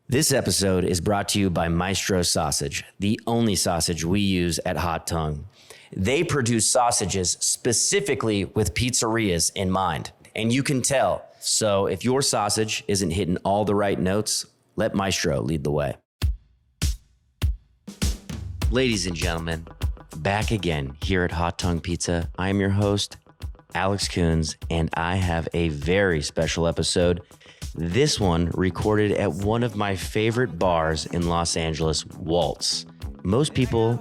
This episode is brought to you by Maestro Sausage, the only sausage we use at Hot Tongue. They produce sausages specifically with pizzerias in mind, and you can tell. So if your sausage isn't hitting all the right notes, let Maestro lead the way. Ladies and gentlemen, back again here at Hot Tongue Pizza. I am your host, Alex Koons, and I have a very special episode. This one recorded at one of my favorite bars in Los Angeles, Waltz. Most people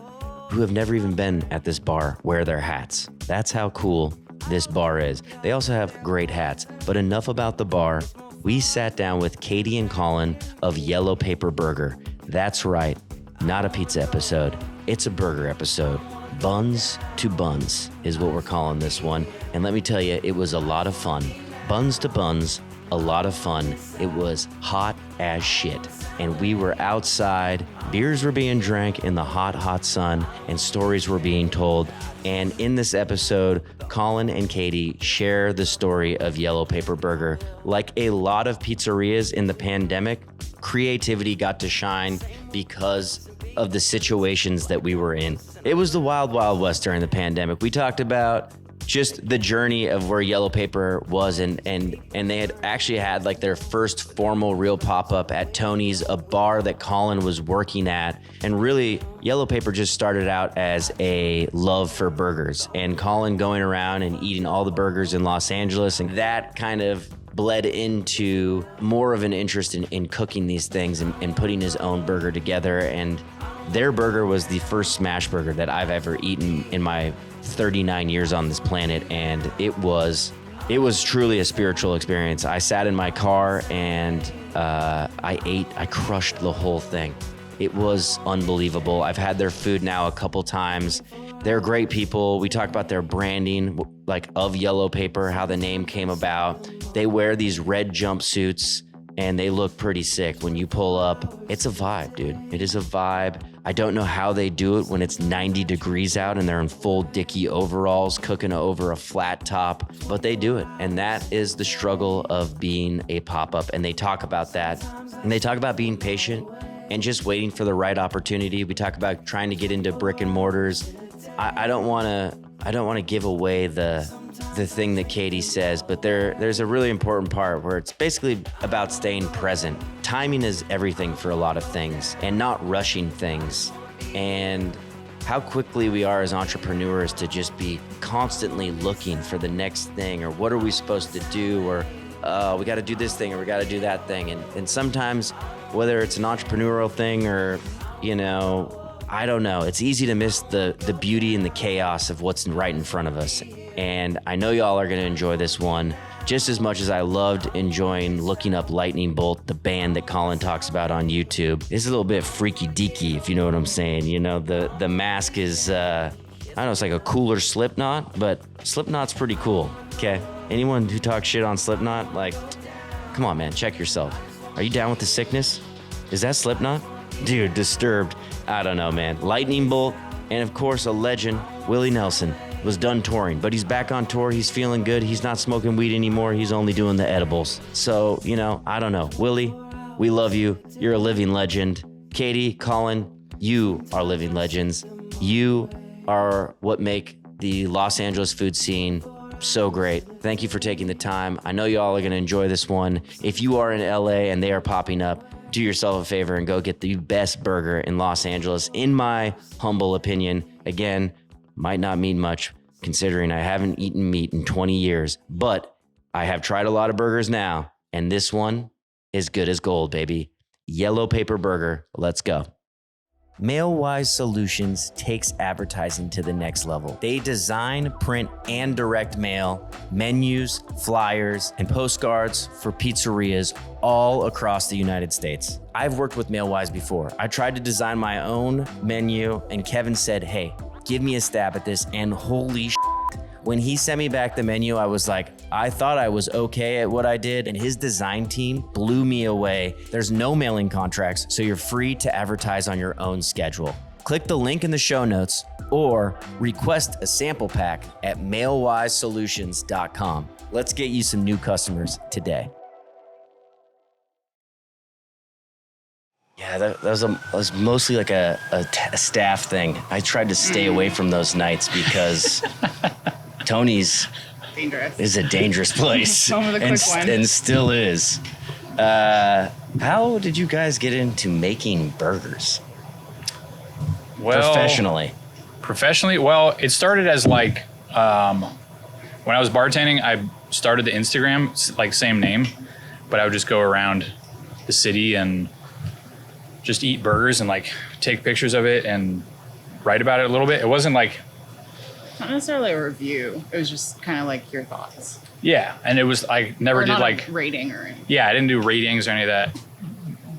who have never even been at this bar wear their hats. That's how cool this bar is. They also have great hats, but enough about the bar. We sat down with Katie and Colin of Yellow Paper Burger. That's right, not a pizza episode. It's a burger episode. Buns to buns is what we're calling this one. And let me tell you, it was a lot of fun. Buns to buns, a lot of fun. It was hot as shit. And we were outside, beers were being drank in the hot, hot sun, and stories were being told. And in this episode, Colin and Katie share the story of Yellow Paper Burger. Like a lot of pizzerias in the pandemic, creativity got to shine because of the situations that we were in. It was the wild, wild west during the pandemic. We talked about just the journey of where Yellow Paper was, and they had actually had like their first formal real pop-up at Tony's, a bar that Colin was working at. And really, Yellow Paper just started out as a love for burgers, and Colin going around and eating all the burgers in Los Angeles, and that kind of bled into more of an interest in cooking these things and putting his own burger together. And their burger was the first smash burger that I've ever eaten in my 39 years on this planet, and it was truly a spiritual experience. I sat in my car and I crushed the whole thing. It was unbelievable. I've had their food now a couple times. They're great people. We talked about their branding, like of Yellow Paper, how the name came about. They wear these red jumpsuits and they look pretty sick. When you pull up, it's a vibe, dude. It is a vibe. I don't know how they do it when it's 90 degrees out and they're in full Dickie overalls cooking over a flat top, but they do it. And that is the struggle of being a pop-up. And they talk about that. And they talk about being patient and just waiting for the right opportunity. We talk about trying to get into brick and mortars. I don't want to give away the thing that Katie says, but there's a really important part where it's basically about staying present. Timing is everything for a lot of things, and not rushing things. And how quickly we are as entrepreneurs to just be constantly looking for the next thing, or what are we supposed to do, or we got to do this thing, or we got to do that thing. And sometimes, whether it's an entrepreneurial thing or, I don't know, it's easy to miss the beauty and the chaos of what's right in front of us. And I know y'all are going to enjoy this one just as much as I loved enjoying looking up Lightning Bolt, the band that Colin talks about on YouTube. It's a little bit freaky deaky, if you know what I'm saying. The mask is, I don't know, it's like a cooler Slipknot, but Slipknot's pretty cool, okay? Anyone who talks shit on Slipknot, like, come on, man, check yourself. Are you down with the sickness? Is that Slipknot? Dude, Disturbed. I don't know, man. Lightning Bolt, and of course, a legend, Willie Nelson, was done touring, but he's back on tour. He's feeling good. He's not smoking weed anymore. He's only doing the edibles. So, I don't know. Willie, we love you. You're a living legend. Katie, Colin, you are living legends. You are what make the Los Angeles food scene so great. Thank you for taking the time. I know y'all are going to enjoy this one. If you are in LA and they are popping up, do yourself a favor and go get the best burger in Los Angeles, in my humble opinion. Again, might not mean much considering I haven't eaten meat in 20 years, but I have tried a lot of burgers now, and this one is good as gold, baby. Yellow Paper Burger. Let's go. MailWise Solutions takes advertising to the next level. They design, print, and direct mail, menus, flyers, and postcards for pizzerias all across the United States. I've worked with MailWise before. I tried to design my own menu, and Kevin said, hey, give me a stab at this, and holy shit. When he sent me back the menu, I was like, I thought I was okay at what I did, and his design team blew me away. There's no mailing contracts, so you're free to advertise on your own schedule. Click the link in the show notes or request a sample pack at mailwisesolutions.com. Let's get you some new customers today. Yeah, that was mostly like a staff thing. I tried to stay away from those nights because Tony's Dangerous. is a dangerous place. Home of the quick one. And still is. How did you guys get into making burgers? Well, Professionally, well, it started as like when I was bartending, I started the Instagram, like same name, but I would just go around the city and just eat burgers and like take pictures of it and write about it a little bit. It wasn't like not necessarily a review. It was just kind of like your thoughts. Yeah, and it was I never did like rating or anything. Yeah, I didn't do ratings or any of that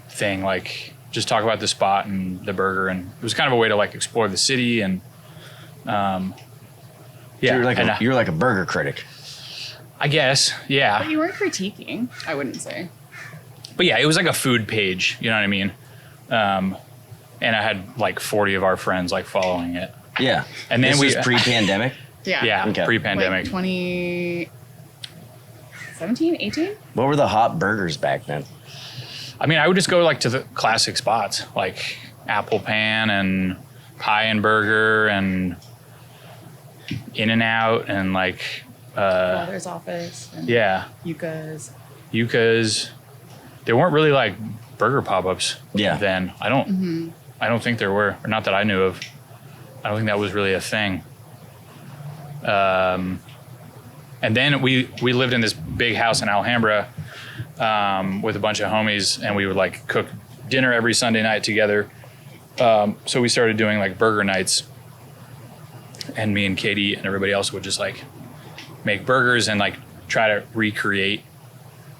thing. Like just talk about the spot and the burger, and it was kind of a way to like explore the city and yeah. So you're like a burger critic. I guess, yeah. But you weren't critiquing, I wouldn't say. But yeah, it was like a food page, you know what I mean? And I had like 40 of our friends like following it. Yeah. And then this was pre-pandemic? Yeah. Yeah, okay. Pre-pandemic. Like 2017, 18? What were the hot burgers back then? I mean, I would just go like to the classic spots, like Apple Pan and Pie and Burger and In-N-Out and like Father's Office. And yeah. Yuka's. There weren't really like burger pop-ups then. I don't think there were, or not that I knew of. I don't think that was really a thing. And then we lived in this big house in Alhambra with a bunch of homies, and we would like cook dinner every Sunday night together. So we started doing like burger nights, and me and Katie and everybody else would just like make burgers and like try to recreate,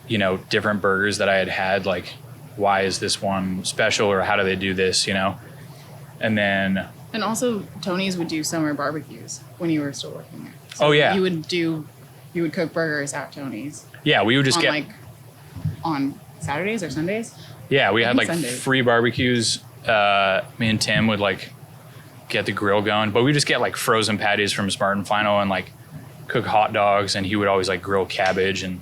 you know, different burgers that I had, like why is this one special or how do they do this, you know? And then... And also Tony's would do summer barbecues when you were still working there. So oh yeah. You would cook burgers at Tony's. Yeah, we would just get... like on Saturdays or Sundays? Yeah, we had like Sundays. free barbecues. Me and Tim would like get the grill going, but we just get like frozen patties from Smart and Final and like cook hot dogs, and he would always like grill cabbage, and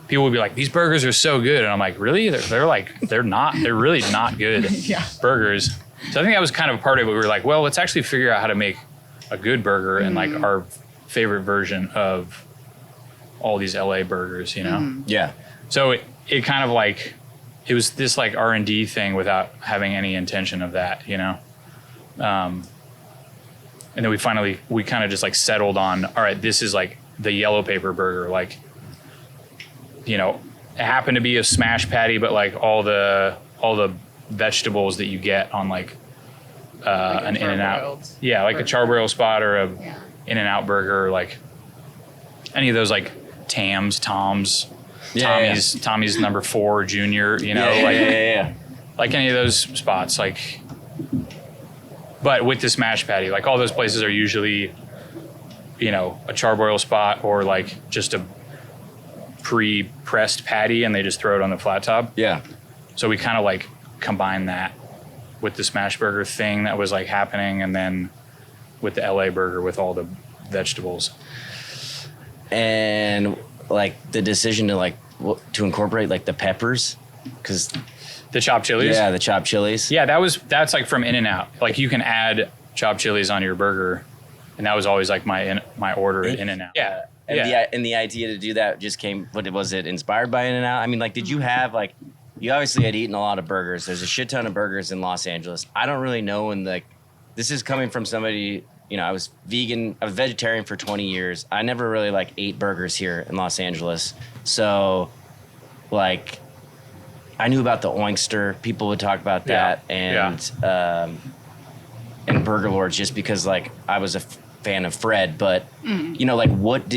people would be like, these burgers are so good. And I'm like, really? They're really not good burgers. So I think that was kind of part of it. We were like, well, let's actually figure out how to make a good burger and like our favorite version of all these LA burgers, you know? Yeah. So it kind of like, it was this like R&D thing without having any intention of that, you know? And then we kind of just like settled on, all right, this is like the yellow paper burger. Like, you know, it happened to be a smash patty, but like all the vegetables that you get on like an In-N-Out. Yeah, like a charbroil spot or a In-N-Out burger, or like any of those like Tommy's number 4 junior, you know, like any of those spots, like, but with the smash patty, like all those places are usually, you know, a charbroil spot or like just a pre-pressed patty and they just throw it on the flat top. Yeah. So we kind of like combined that with the smash burger thing that was like happening, and then with the LA burger with all the vegetables. And like the decision to like to incorporate like the peppers, because the chopped chilies. Yeah, the chopped chilies. Yeah, that's like from In-N-Out. Like you can add chopped chilies on your burger, and that was always like my order at In-N-Out. Yeah. And the idea to do that just came. What was it? Inspired by In-N-Out? I mean, like, did you have like? You obviously had eaten a lot of burgers. There's a shit ton of burgers in Los Angeles. I don't really know when like. This is coming from somebody. You know, I was vegetarian for 20 years. I never really like ate burgers here in Los Angeles. So, like, I knew about the Oinkster. People would talk about that, and Burger Lords just because like I was a fan of Fred. But you know, like, what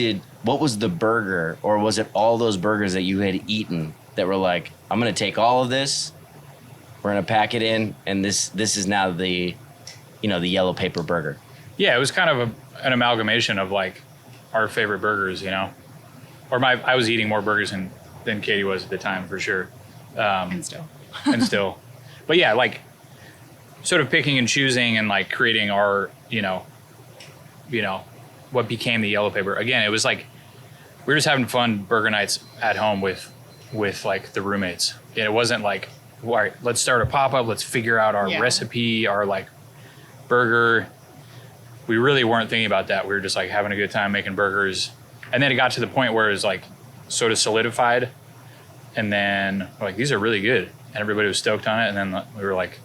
was the burger, or was it all those burgers that you had eaten that were like, I'm gonna take all of this, we're gonna pack it in, and this is now the, you know, the yellow paper burger. Yeah, it was kind of an amalgamation of like our favorite burgers, you know, or I was eating more burgers than Katie was at the time for sure. And still. But yeah, like sort of picking and choosing and like creating our, you know, what became the yellow paper. Again, it was like, we were just having fun burger nights at home with like the roommates. And it wasn't like all right, let's start a pop-up. Let's figure out our recipe, our like burger. We really weren't thinking about that. We were just like having a good time making burgers. And then it got to the point where it was like sort of solidified. And then we're like, these are really good. And everybody was stoked on it. And then we were like,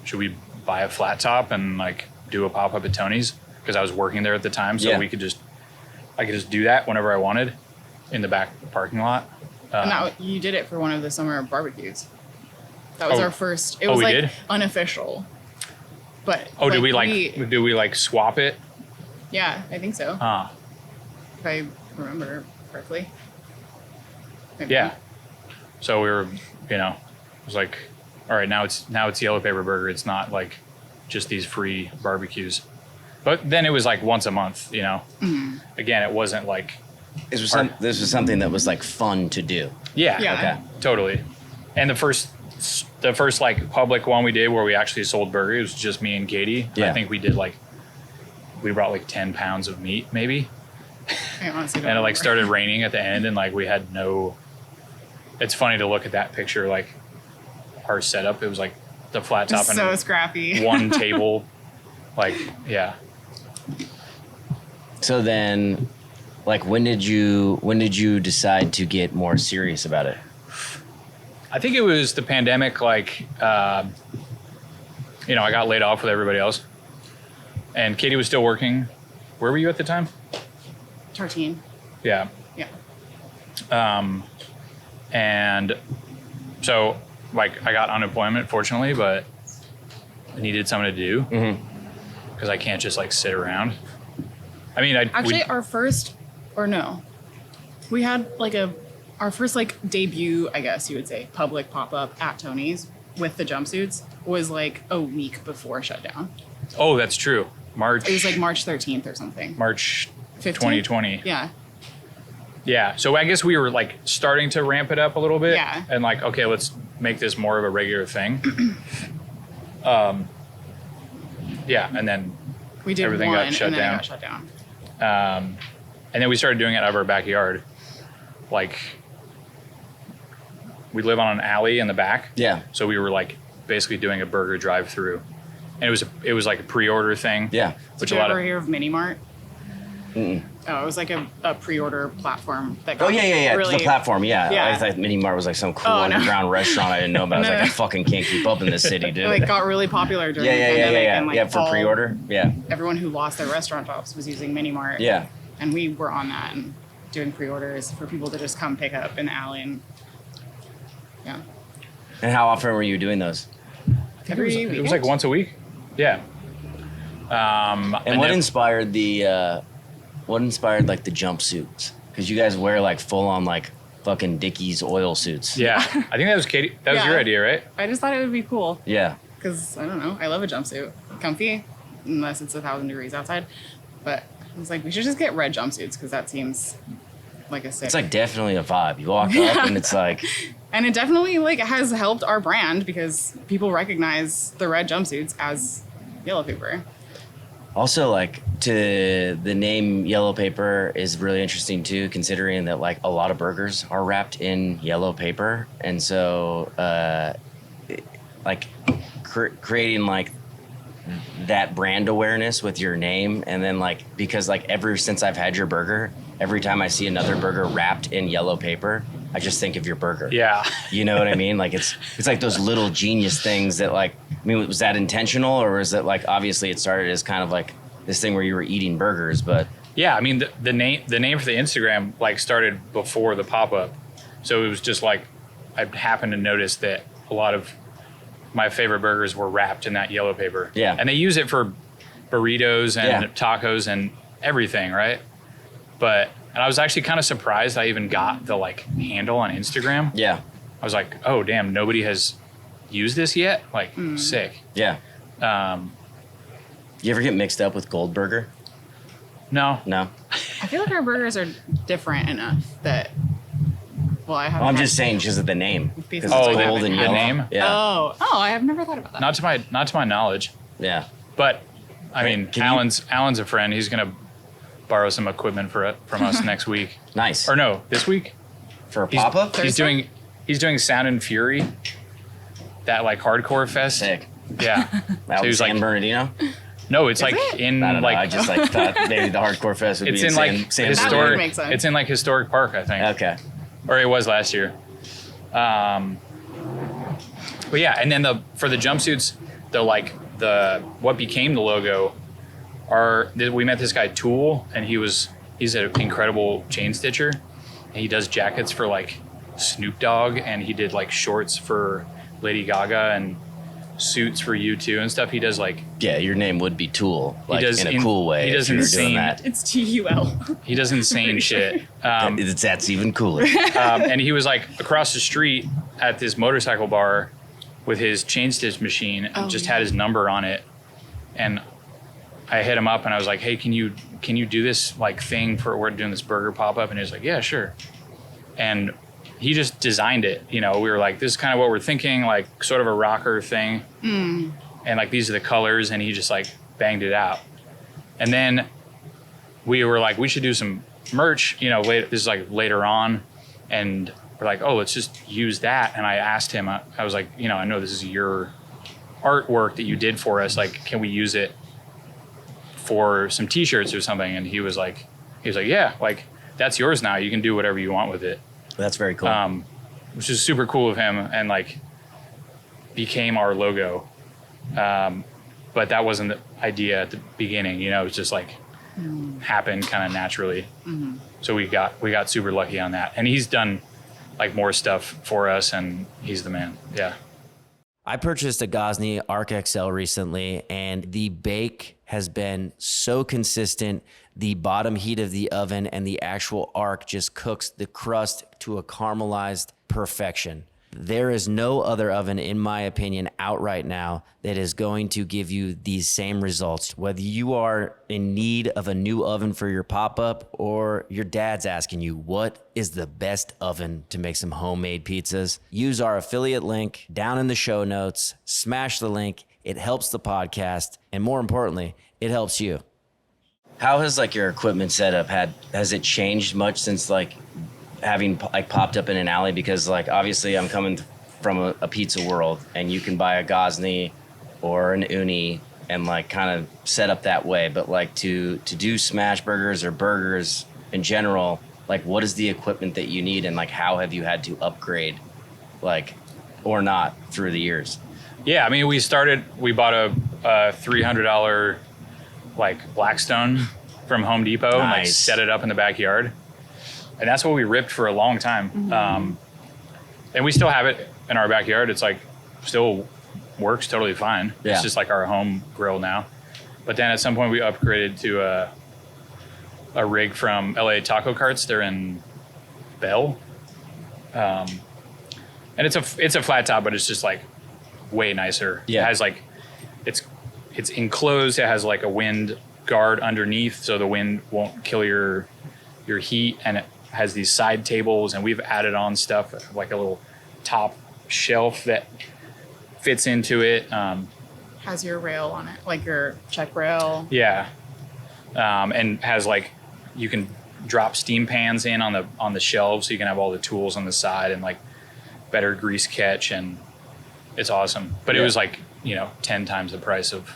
should we buy a flat top and like do a pop-up at Tony's? Because I was working there at the time. So I could just do that whenever I wanted in the back parking lot. And you did it for one of the summer barbecues. That was our first. It was like did? Unofficial. But did we like swap it? Yeah, I think so. If I remember correctly. Maybe. Yeah. So we were, it was like, all right, now it's Yellow Paper Burger. It's not like just these free barbecues. But then it was like once a month, Mm-hmm. Again, it wasn't like this was something that was like fun to do. Yeah. Okay. Totally. And the first like public one we did where we actually sold burgers was just me and Katie. Yeah. I think we brought like 10 pounds of meat maybe. I honestly don't And it like remember. started raining at the end and like we had it's funny to look at that picture, like our setup. It was like the flat top and so scrappy. one table. Like, yeah. So then, like, when did you decide to get more serious about it? I think it was the pandemic. Like, I got laid off with everybody else, and Katie was still working. Where were you at the time? Tartine. Yeah. Yeah. And so, like, I got unemployment, fortunately, but I needed something to do because I can't just like sit around. I mean, we had like our first like debut, I guess you would say, public pop-up at Tony's with the jumpsuits was like a week before shutdown. Oh, that's true. It was like March 13th or something. March 15th? 2020. Yeah. Yeah. So I guess we were like starting to ramp it up a little bit. Yeah. And like, okay, let's make this more of a regular thing. Yeah. And then We did everything one got shut and then down. it got shut down. And then we started doing it out of our backyard. Like, we live on an alley in the back. Yeah. So we were like basically doing a burger drive-through. And it was like a pre-order thing. Yeah. Which Did a you lot ever of hear of Mini Mart? Mm-mm. Oh, it was like a pre-order platform that got Oh yeah. really, The platform, yeah. Yeah. I thought Mini Mart was like some cool Oh, no. underground restaurant I didn't know about. I was No, like, no. I fucking can't keep up in this city, dude. It like got really popular during the yeah. pandemic. And like For pre-order. Yeah. everyone who lost their restaurant jobs was using Mini Mart. Yeah. And we were on that and doing pre-orders for people to just come pick up in the alley. And yeah. And how often were you doing those? it was like once a week. Yeah. And what then- inspired like the jumpsuits? Because you guys wear like full on like fucking Dickies oil suits. Yeah. I think that was Katie. That was Yeah. your idea, right? I just thought it would be cool Yeah. because, I don't know, I love a jumpsuit. Comfy, unless it's 1,000 degrees outside. But I was like, we should just get red jumpsuits because that seems like a sick. It's like definitely a vibe. You walk up and it's like, And it definitely like has helped our brand because people recognize the red jumpsuits as Yellow Paper. also like the name Yellow Paper is really interesting too, considering that like a lot of burgers are wrapped in yellow paper. And so like creating like that brand awareness with your name. And then like, because like ever since I've had your burger, every time I see another burger wrapped in yellow paper, I just think of your burger. Yeah. You know what I mean? Like it's like those little genius things that like, I mean, was that intentional or was it like, obviously it started as kind of like this thing where you were eating burgers, but. Yeah. I mean, the name for the Instagram like started before the pop-up. So it was just like, I happened to notice that a lot of my favorite burgers were wrapped in that yellow paper. Yeah. And they use it for burritos and Yeah. tacos and everything, right? And I was actually kind of surprised I even got the like handle on Instagram. Yeah. I was like, oh damn, nobody has used this yet? Like sick. Yeah. You ever get mixed up with Goldburger? No. No. I feel like our burgers are different enough that, well, I haven't. Well, I'm had- just saying just of the name. Because Because Oh, it's the- gold and the yellow. name? Yeah. Oh, I have never thought about that. Not to my knowledge. Yeah. But I mean, Can you- Alan's a friend. He's gonna borrow some equipment from us next week. Nice. Or no, this week. For a He's, pop-up? he's doing Sound and Fury. that like hardcore fest. Sick. Yeah. That he was San like, Bernardino? no, it's like it? in I don't know. like I just like thought maybe the hardcore fest would it's be in like San That would historic. make sense. It's in like historic park, I think. Okay. Or it was last year. But yeah, and then for the jumpsuits, what became the logo we met this guy Tool, and he's an incredible chain stitcher, and he does jackets for like Snoop Dogg, and he did like shorts for Lady Gaga and suits for U2 and stuff. He does like Yeah, your name would be Tool, like does in a in- cool way. he does if you were insane- doing that. It's TUL. he does insane shit. That's even cooler. And he was like across the street at this motorcycle bar with his chain stitch machine and just had his number on it. And I hit him up and I was like, hey, can you do this like thing we're doing this burger pop-up? And he was like, yeah, sure. And he just designed it. You know, we were like, this is kind of what we're thinking, like sort of a rocker thing. And like, these are the colors. And he just like banged it out. And then we were like, we should do some merch, you know, this is like later on. And we're like, oh, let's just use that. And I asked him, I was like, you know, I know this is your artwork that you did for us. Like, can we use it for some t-shirts or something? And he was like, yeah, like that's yours now. You can do whatever you want with it. That's very cool. Which is super cool of him, and like became our logo. But that wasn't the idea at the beginning, you know, it was just like happened kind of naturally. So we got super lucky on that. And he's done like more stuff for us, and he's the man. Yeah. I purchased a Gosney Arc XL recently, and the bake has been so consistent. The bottom heat of the oven and the actual arc just cooks the crust to a caramelized perfection. There is no other oven, in my opinion, out right now that is going to give you these same results. Whether you are in need of a new oven for your pop-up, or your dad's asking you, what is the best oven to make some homemade pizzas? Use our affiliate link down in the show notes. Smash the link. It helps the podcast. And more importantly, it helps you. How has like your equipment setup has it changed much since like having like popped up in an alley? Because like obviously I'm coming from a pizza world, and you can buy a Gosney or an Uni and like kind of set up that way, but like to do smash burgers or burgers in general, like what is the equipment that you need, and like how have you had to upgrade, like, or not, through the years? Yeah, I mean, we bought a $300 like Blackstone from Home Depot. Nice. And like set it up in the backyard. And that's what we ripped for a long time. And we still have it in our backyard. It's like still works totally fine. Yeah. It's just like our home grill now. But then at some point we upgraded to a rig from LA Taco Carts. They're in Bell. And it's a flat top, but it's just like way nicer. Yeah. It has like, it's enclosed. It has like a wind guard underneath, so the wind won't kill your heat, and it has these side tables, and we've added on stuff like a little top shelf that fits into it. Has your rail on it, like your check rail. Yeah. And has like, you can drop steam pans in on the shelves, so you can have all the tools on the side and like better grease catch, and it's awesome. But it was like, 10 times the price of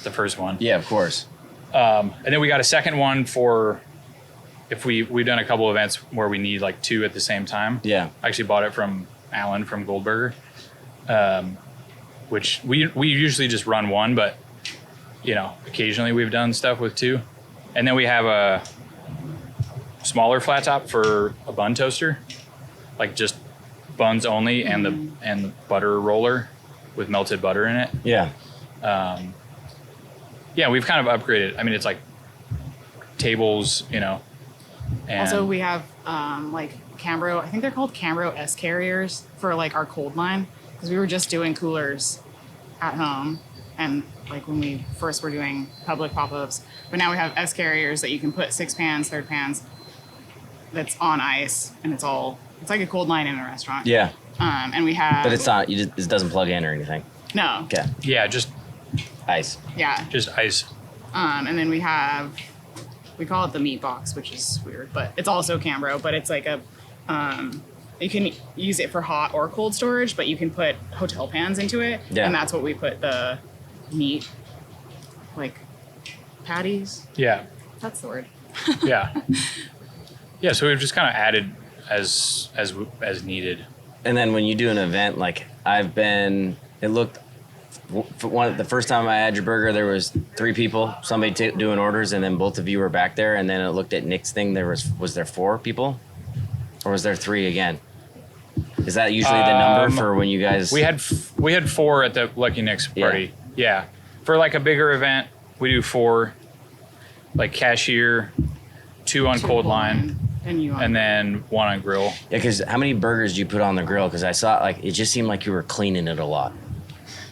the first one. Yeah, of course. And then we got a second one for if we've done a couple events where we need like two at the same time. Yeah. I actually bought it from Alan from Goldberger, which we usually just run one, but occasionally we've done stuff with two. And then we have a smaller flat top for a bun toaster, like just buns only, and the butter roller with melted butter in it. Yeah. Yeah, we've kind of upgraded. I mean, it's like tables, and Also, we have like Cambro. I think they're called Cambro S carriers for like our cold line, because we were just doing coolers at home, and like when we first were doing public pop-ups. But now we have S carriers that you can put 6 pans, third pans. That's on ice, and it's like a cold line in a restaurant. Yeah. And we have. But it's not. It doesn't plug in or anything. No. Okay. yeah, just Ice. Yeah. just ice. And then we call it the meat box, which is weird, but it's also Cambro, but it's like a you can use it for hot or cold storage, but you can put hotel pans into it. Yeah. And that's what we put the meat, like patties. Yeah. That's the word. Yeah. Yeah. So we've just kind of added as needed. And then when you do an event, like it looked, the first time I had your burger, there was 3 people, somebody doing orders, and then both of you were back there. And then it looked at Nick's thing. Was there 4 people, or was there 3 again? Is that usually the number for when you guys? We had 4 at the Lucky Nick's party. Yeah. For like a bigger event, we do 4, like cashier, 2 on cold line, and then 1 on grill. Yeah, because how many burgers do you put on the grill? Because I saw it just seemed like you were cleaning it a lot.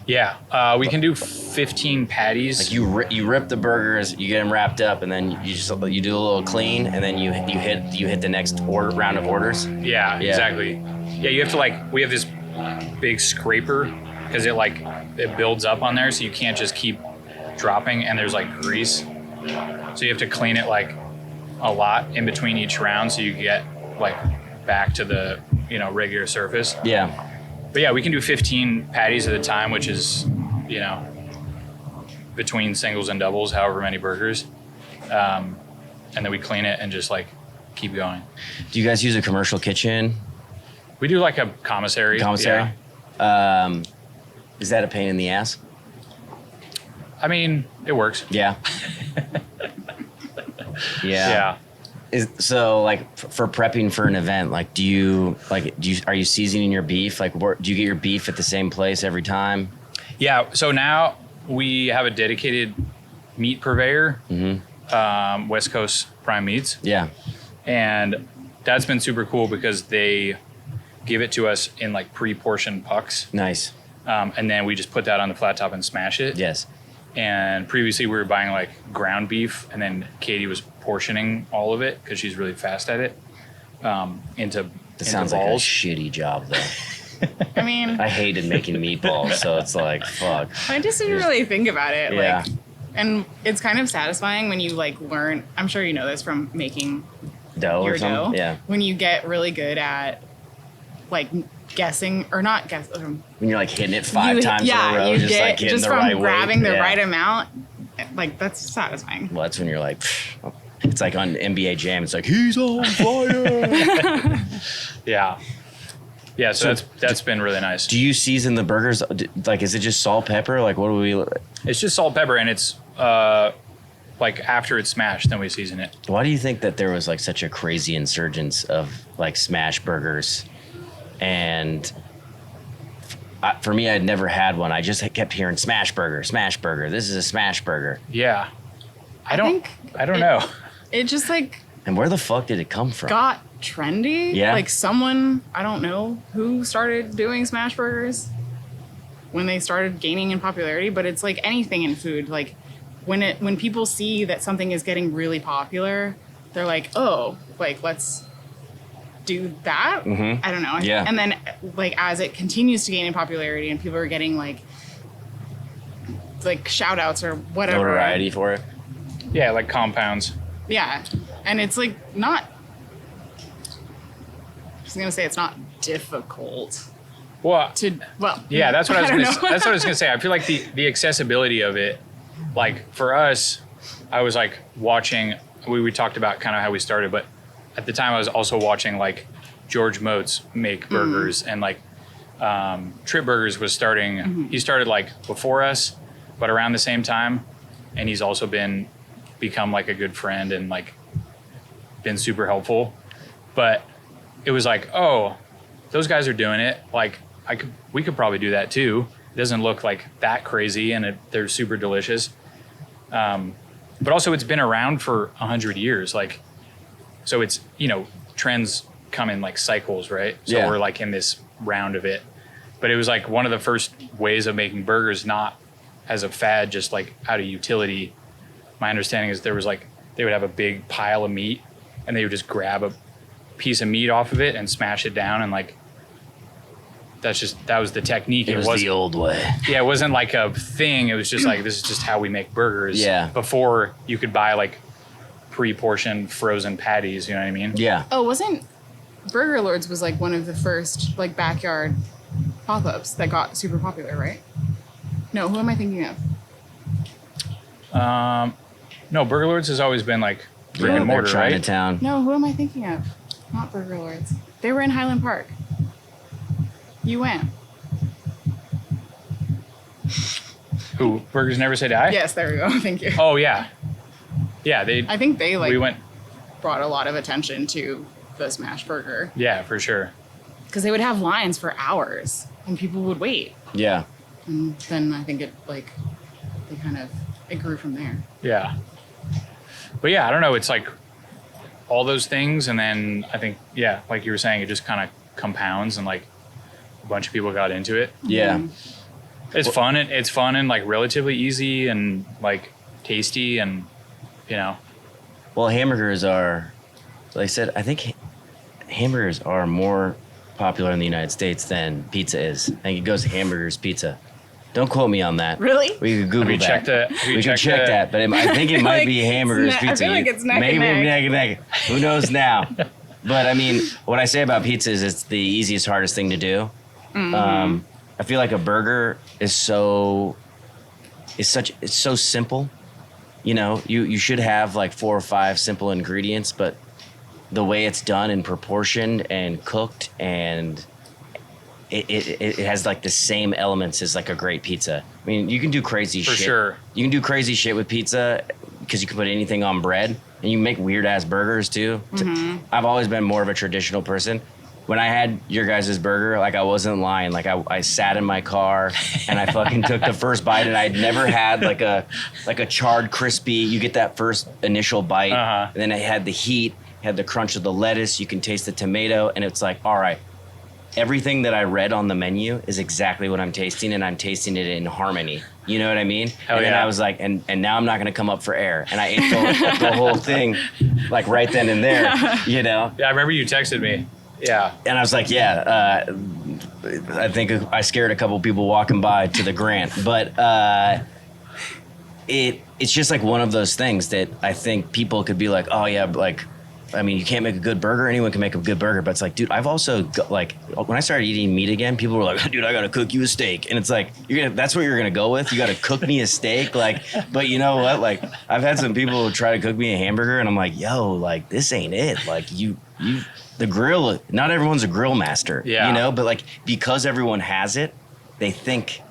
Yeah, we can do 15 patties. Like you rip the burgers, you get them wrapped up, and then you do a little clean, and then you hit the next round of orders. Yeah, exactly. Yeah, you have to we have this big scraper because it builds up on there, so you can't just keep dropping, and there's grease, so you have to clean it a lot in between each round, so you get back to the regular surface. Yeah. But yeah, we can do 15 patties at a time, which is, between singles and doubles, however many burgers. And then we clean it and just keep going. Do you guys use a commercial kitchen? We do a commissary. Commissary? Yeah. Is that a pain in the ass? I mean, it works. Yeah. Yeah. So for prepping for an event, are you seasoning your beef? Do you get your beef at the same place every time? Yeah. So now we have a dedicated meat purveyor, West Coast Prime Meats. Yeah. And that's been super cool because they give it to us in pre-portioned pucks. Nice. And then we just put that on the flat top and smash it. Yes. And previously we were buying ground beef, and then Katie was portioning all of it because she's really fast at it. Into sounds balls. like a shitty job though. I mean, I hated making meatballs, so it's fuck. I just didn't really think about it. Yeah. And it's kind of satisfying when you learn. I'm sure you know this from making Dough your or something? dough. Yeah. When you get really good at guessing or not guessing. When you're hitting it 5 times in a row, you just get hitting just the from right grabbing weight. the Yeah. right amount. That's satisfying. Well, that's when you're it's on NBA Jam. It's he's on fire. Yeah. Yeah, so that's been really nice. Do you season the burgers? Is it just salt, pepper? What do we? It's just salt, pepper, and it's after it's smashed, then we season it. Why do you think that there was such a crazy insurgence of smash burgers? And for me, I'd never had one. I just kept hearing smash burger, smash burger. This is a smash burger. Yeah. I don't think know. It just And where the fuck did it come from? got trendy. Yeah. Someone, I don't know who started doing smash burgers when they started gaining in popularity, but it's anything in food. When people see that something is getting really popular, they're let's do that. Mm-hmm. I don't know. Yeah. And then as it continues to gain in popularity and people are getting shout outs or whatever. Notoriety for it. Yeah, compounds. Yeah. And it's not, I was going to say it's not difficult Well, yeah, that's what I was don't gonna. know. That's what I was gonna say. I feel like the accessibility of it, for us, I was watching. We talked about kind of how we started, but at the time I was also watching George Moats make burgers, and Trip Burgers was starting. Mm-hmm. He started before us, but around the same time, and he's also become a good friend and been super helpful. But it was oh, those guys are doing it. We could probably do that too. It doesn't look that crazy, and they're super delicious. But also it's been around for 100 years. So it's, trends come in cycles, right? So yeah. we're in this round of it. But it was one of the first ways of making burgers, not as a fad, just out of utility. My understanding is there was they would have a big pile of meat and they would just grab a piece of meat off of it and smash it down, and that was the technique. It was the old way. Yeah, it wasn't a thing. It was just this is just how we make burgers. Yeah. Before you could buy pre-portioned frozen patties, you know what I mean? Yeah. Oh, wasn't Burger Lords was like one of the first like backyard pop-ups that got super popular, right? No, who am I thinking of? No, Burger Lords has always been like brick Yeah, and mortar, they're right? Chinatown. No, who am I thinking of? Not Burger Lords. They were in Highland Park. You went. Who? Burgers Never Say Die? Yes, there we go. Thank you. Oh yeah, yeah. I think they like we went. brought a lot of attention to the smash burger Yeah, for sure. because they would have lines for hours and people would wait. Yeah. And then I think it grew from there. Yeah. But yeah, I don't know. It's like all those things, and then I think like you were saying, it just kind of compounds, and like a bunch of people got into it. Yeah. It's fun. It's fun and like relatively easy and like tasty, and you know. Well, hamburgers are, like I said, I think hamburgers are more popular in the United States than pizza is. I think it goes hamburgers, pizza. Don't quote me on that. Really? We could Google that. We could check that, but I think it might Like, be hamburgers, pizza. I feel like it's neck Maybe and neck and neck. Who knows now? But I mean, what I say about pizza is it's the easiest, hardest thing to do. I feel like a burger is so simple. You know, you should have like 4 or 5 simple ingredients, but the way it's done and proportioned and cooked, and it has like the same elements as like a great pizza. I mean, you can do crazy shit. For sure. You can do crazy shit with pizza because you can put anything on bread, and you can make weird ass burgers too. I've always been more of a traditional person. When I had your guys' burger, like I wasn't lying. Like I sat in my car and I fucking took the first bite, and I'd never had like a charred crispy. You get that first initial bite, and then it had the heat, had the crunch of the lettuce. You can taste the tomato, and it's like, all right, everything that I read on the menu is exactly what I'm tasting, and I'm tasting it in harmony. You know what I mean? Hell and then yeah. I was like, and now I'm not gonna come up for air, and I ate the whole thing, like right then and there. You know? Yeah, I remember you texted me. Yeah. And I was like, I think I scared a couple people walking by to the Grant. But it's just like one of those things that I think people could be like, oh, yeah, like, I mean, you can't make a good burger. Anyone can make a good burger. But it's like, dude, I've also, like, when I started eating meat again, people were like, dude, I got to cook you a steak. And it's like, that's what you're going to go with? You got to cook me a steak? Like, but you know what? Like, I've had some people try to cook me a hamburger, and I'm like, yo, like, this ain't it. Like, the grill, not everyone's a grill master, Yeah. you know, but like because everyone has it, they think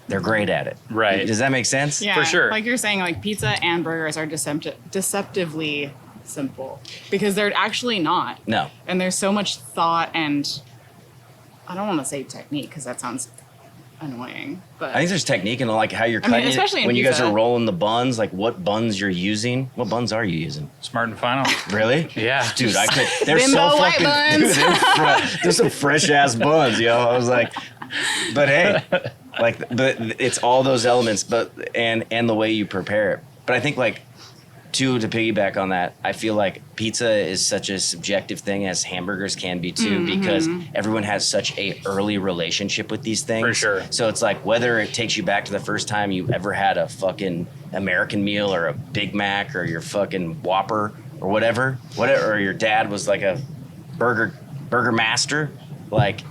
they're great at it. Right. Does that make sense? Yeah, For sure. Like you're saying, like pizza and burgers are deceptively simple because they're actually not. No. And there's so much thought and I don't want to say technique because that sounds annoying, but I think there's technique in like how you're cutting especially it. in When you guys pizza. are rolling the buns, like what buns you're using. What buns are you using? Smart and Final. Really? Yeah. Dude, I could. They're Bimbo so white fucking. buns. Dude, they're some fresh ass buns, yo. I was like, but hey, like, but it's all those elements, but and the way you prepare it. But I think like, to piggyback on that, I feel like pizza is such a subjective thing as hamburgers can be too, because everyone has such a early relationship with these things. For sure. So it's like whether it takes you back to the first time you ever had a fucking American meal or a Big Mac or your fucking Whopper or whatever, or your dad was like a burger master, like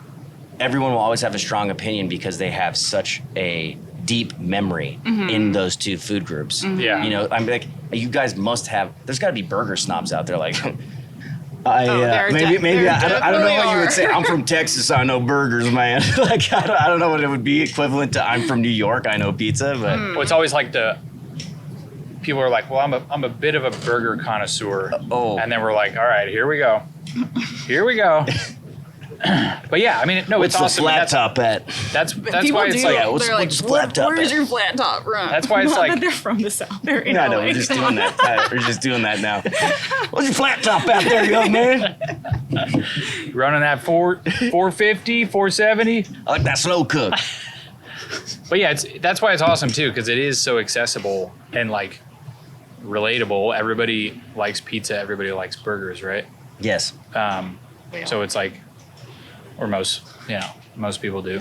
everyone will always have a strong opinion because they have such a deep memory in those two food groups. Yeah. You know, I'm like, you guys must have, there's got to be burger snobs out there like, there maybe I don't know definitely what you would are. say. I'm from Texas, I know burgers, man. Like, I don't know what it would be equivalent to I'm from New York, I know pizza, but Well, it's always like people are like, well, I'm a bit of a burger connoisseur. And then we're like, all right, here we go. Here we go. But yeah, I mean, no, what's it's the awesome. flat top at? That's People why it's do. like, yeah, what's They're like, the flat top where's at?" your flat top from? That's why it's Not like- that they're from the South. They're in I know, LA. we're just doing that. We're just doing that now. What's your flat top out there, young man? running that 450, 470. I like that slow cook. But yeah, that's why it's awesome too, because it is so accessible and like relatable. Everybody likes pizza. Everybody likes burgers, right? Yes. So it's like, or most people do.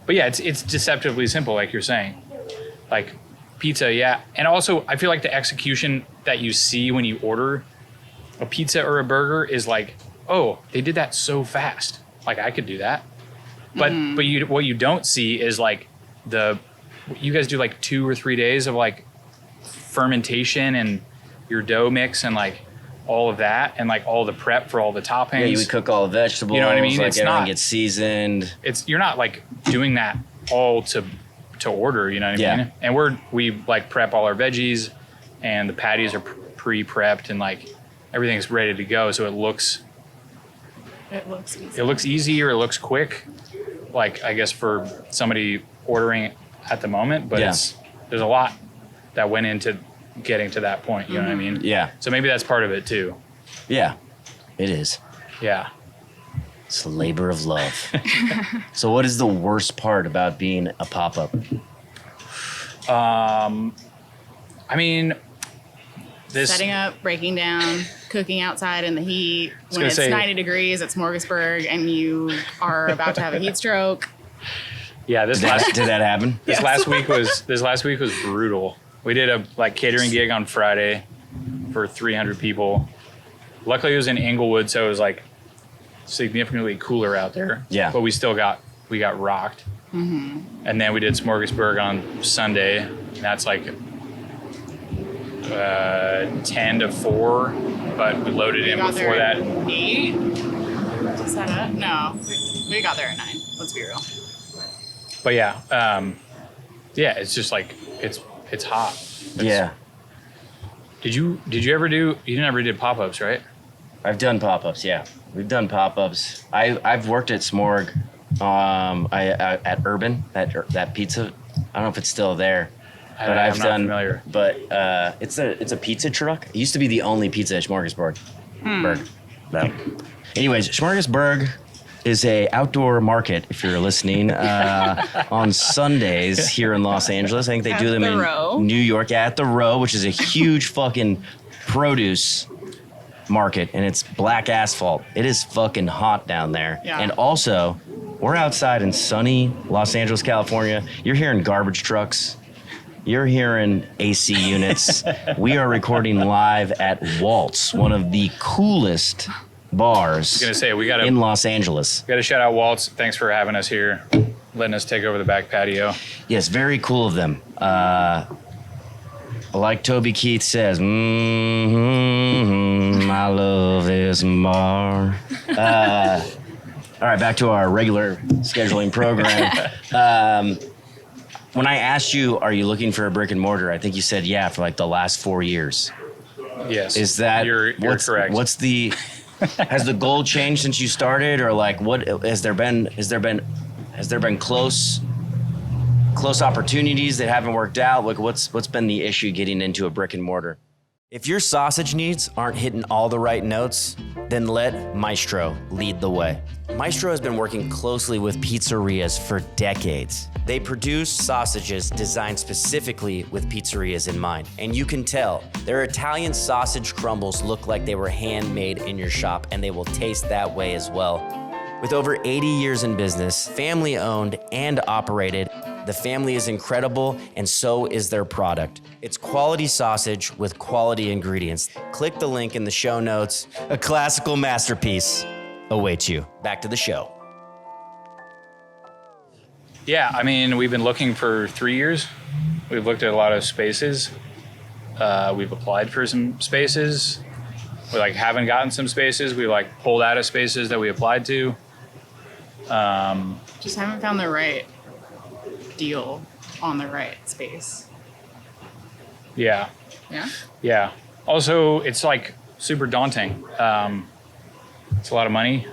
But yeah, it's deceptively simple, like you're saying. Like pizza, yeah. And also, I feel like the execution that you see when you order a pizza or a burger is like oh, they did that so fast. Like I could do that. But what you don't see is like you guys do like 2 or 3 days of like fermentation and your dough mix and like all of that and like all the prep for all the toppings. Yeah, you would cook all the vegetables. You know what I mean? Like It's everything not, gets seasoned. you're not like doing that all to order, you know what I mean? And we like prep all our veggies and the patties are pre-prepped and like everything's ready to go. So it looks easy or it looks quick. Like I guess for somebody ordering at the moment, but there's a lot that went into getting to that point. You know what I mean? Yeah. So maybe that's part of it too. Yeah, it is. Yeah. It's a labor of love. So what is the worst part about being a pop-up? I mean, setting up, breaking down, cooking outside in the heat when it's 90 degrees at Smorgasburg and you are about to have a heat stroke. Yeah, did that happen? This last week was brutal. We did a like catering gig on Friday for 300 people. Luckily it was in Inglewood, so it was like significantly cooler out there. Yeah. But we got rocked. Mm-hmm. And then we did Smorgasburg on Sunday. And that's like 10 to 4, but we loaded in before that. 8 to set up? No, we got there at 9. Let's be real. But yeah, it's just like it's hot. Did you ever you never did pop-ups, right? I've done pop-ups, yeah. We've done pop-ups. I've worked at Smorg, at Urban, that pizza. I don't know if it's still there, but I'm not familiar. But it's a pizza truck. It used to be the only pizza at Smorgasburg. Anyways, Smorgasburg is a outdoor market, if you're listening, on Sundays here in Los Angeles. I think they do them in New York at the Row, which is a huge fucking produce market, and it's black asphalt. It is fucking hot down there. Yeah. And also, we're outside in sunny Los Angeles, California. You're hearing garbage trucks. You're hearing AC units. We are recording live at Waltz, one of the coolest bars I was gonna say, in Los Angeles. We got to shout out Waltz. Thanks for having us here, letting us take over the back patio. Yes, very cool of them. Like Toby Keith says, my love is bar. All right, back to our regular scheduling program. When I asked you, are you looking for a brick and mortar? I think you said, yeah, for like the last 4 years. Yes. Is that you're correct? What's the has the goal changed since you started, or like what has there been close opportunities that haven't worked out? Like what's been the issue getting into a brick and mortar? If your sausage needs aren't hitting all the right notes, then let Maestro lead the way. Maestro has been working closely with pizzerias for decades. They produce sausages designed specifically with pizzerias in mind. And you can tell, their Italian sausage crumbles look like they were handmade in your shop, and they will taste that way as well. With over 80 years in business, family owned and operated, the family is incredible, and so is their product. It's quality sausage with quality ingredients. Click the link in the show notes. A classical masterpiece awaits you. Back to the show. Yeah, I mean, we've been looking for 3 years. We've looked at a lot of spaces. We've applied for some spaces. We haven't gotten some spaces. We pulled out of spaces that we applied to. Just haven't found the right deal on the right space. Yeah. Yeah? Yeah. Also, it's super daunting. It's a lot of money.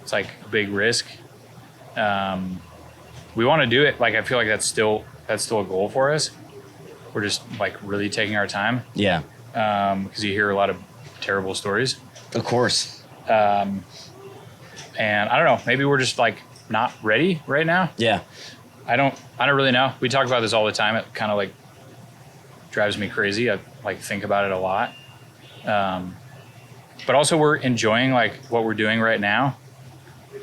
It's a big risk. We want to do it. I feel like that's still a goal for us. We're just really taking our time. Yeah. Because you hear a lot of terrible stories. Of course. And I don't know, maybe we're just not ready right now. Yeah. I don't really know. We talk about this all the time. It kind of drives me crazy. I think about it a lot. But also we're enjoying what we're doing right now,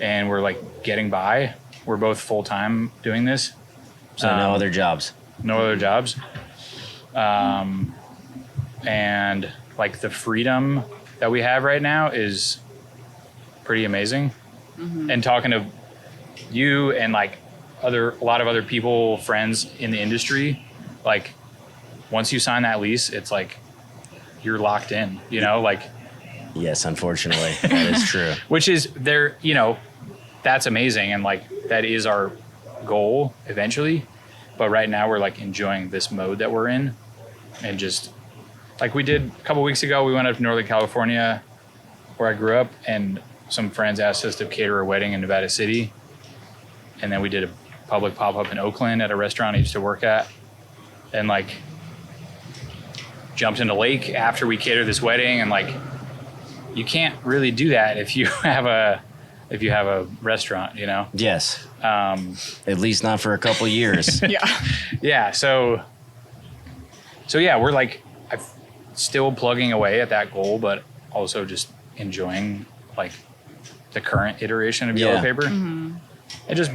and we're getting by. We're both full-time doing this. So no other jobs. No other jobs. And the freedom that we have right now is pretty amazing. And talking to you and like a lot of other people, friends in the industry, like once you sign that lease, it's like you're locked in, you know, like. Yes, unfortunately, that is true. Which is there, you know, that's amazing. And like, that is our goal eventually. But right now we're like enjoying this mode that we're in, and just like we did a couple weeks ago, we went up to Northern California where I grew up, and some friends asked us to cater a wedding in Nevada City. And then we did a public pop-up in Oakland at a restaurant I used to work at, and like jumped in the lake after we catered this wedding. And like, you can't really do that if you have a restaurant, you know? Yes. At least not for a couple years. Yeah. So yeah, we're like, I'm still plugging away at that goal, but also just enjoying like the current iteration of Yellow Paper. And just,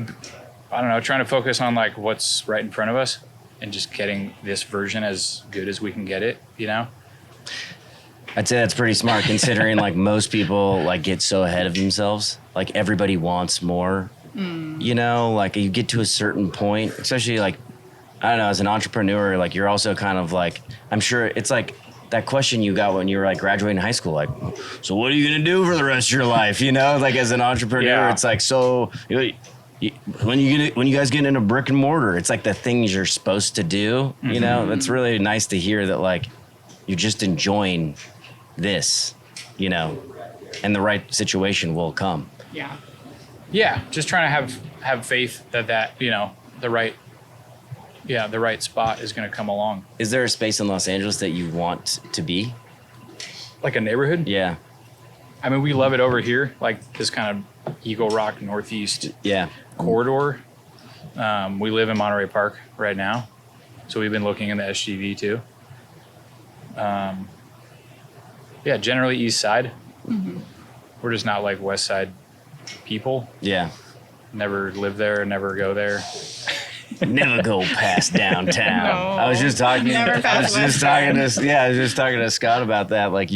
I don't know, trying to focus on like what's right in front of us and just getting this version as good as we can get it, you know? I'd say that's pretty smart considering like most people like get so ahead of themselves. Like everybody wants more, you know, like you get to a certain point, especially like, I don't know, as an entrepreneur, like you're also kind of like, I'm sure it's like that question you got when you were like graduating high school, like, so what are you going to do for the rest of your life? You know, like as an entrepreneur, it's like, so when you guys get into brick and mortar, it's like the things you're supposed to do, you know, that's really nice to hear that like you're just enjoying this, you know, and the right situation will come. Yeah. Just trying to have faith that, you know, the right spot is going to come along. Is there a space in Los Angeles that you want to be? Like a neighborhood? Yeah. I mean, we love it over here, like this kind of Eagle Rock Northeast corridor. We live in Monterey Park right now, so we've been looking in the SGV too. Yeah, generally East Side. We're just not like West Side people. Yeah. Never live there, never go there. Never go past downtown. No. I was just talking to Scott about that. Like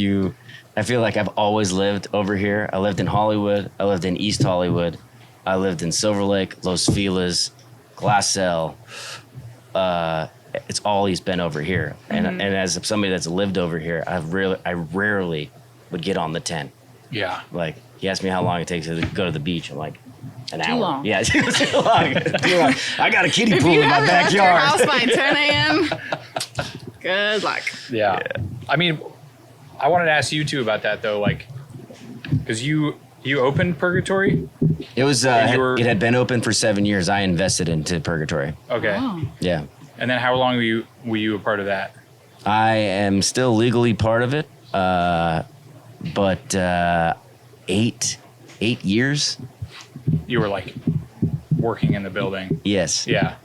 I feel like I've always lived over here. I lived in Hollywood. I lived in East Hollywood. I lived in Silver Lake, Los Feliz, Glassell. It's always been over here. And as somebody that's lived over here, I rarely would get on the 10. Yeah. Like he asked me how long it takes to go to the beach. I'm like, an hour. Long. Yeah, too long. I got a kiddie pool in my backyard. If you haven't left your house by 10 a.m., good luck. Yeah. I mean, I wanted to ask you too about that though, like, because you opened Purgatory? It was. It had been open for 7 years. I invested into Purgatory. Okay. Oh. Yeah. And then how long were you a part of that? I am still legally part of it, but 8 years. You were like working in the building. Yes. Yeah.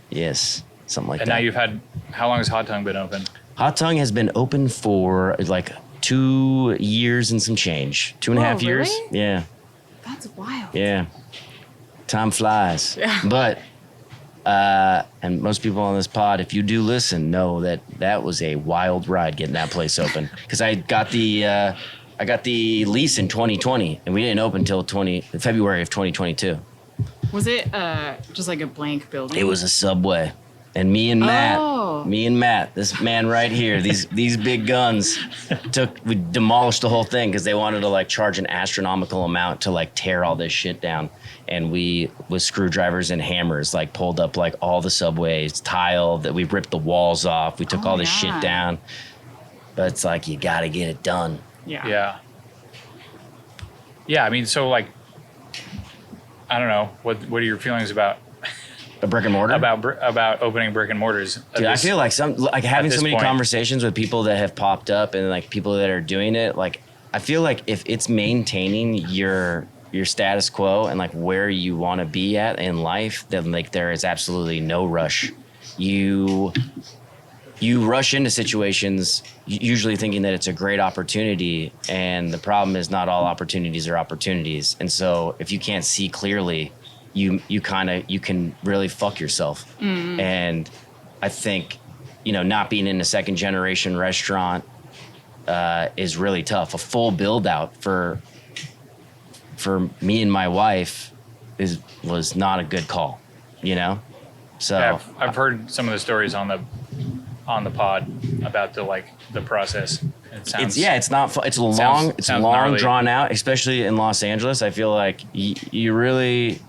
Yes. Something like and that. now you've had, how long has Hot Tongue been open? Hot Tongue has been open for like 2 years and some change. 2.5 years. Really? Yeah. That's wild. Yeah. Time flies. Yeah. But, and most people on this pod, if you do listen, know that was a wild ride getting that place open. Because I got the lease in 2020, and we didn't open until February of 2022. Was it just like a blank building? It was a Subway. And me and Matt, this man right here, these big guns, we demolished the whole thing because they wanted to like charge an astronomical amount to like tear all this shit down. And we, with screwdrivers and hammers, like pulled up like all the Subways, tile, that we ripped the walls off. We took all this shit down. But it's like, you got to get it done. Yeah. Yeah. I mean, so like, I don't know. What are your feelings about a brick and mortar? About opening brick and mortars? Dude, I feel like having so many conversations with people that have popped up and like people that are doing it. Like, I feel like if it's maintaining your status quo and like where you want to be at in life, then like there is absolutely no rush. You rush into situations usually thinking that it's a great opportunity, and the problem is not all opportunities are opportunities. And so if you can't see clearly, you can really fuck yourself. And I think, not being in a second generation restaurant is really tough. A full build out for for me and my wife was not a good call, So Yeah, I've heard some of the stories on the pod about the process. It sounds it's not fun. It's long. It's long, gnarly. drawn out, especially in Los Angeles. I feel like you really,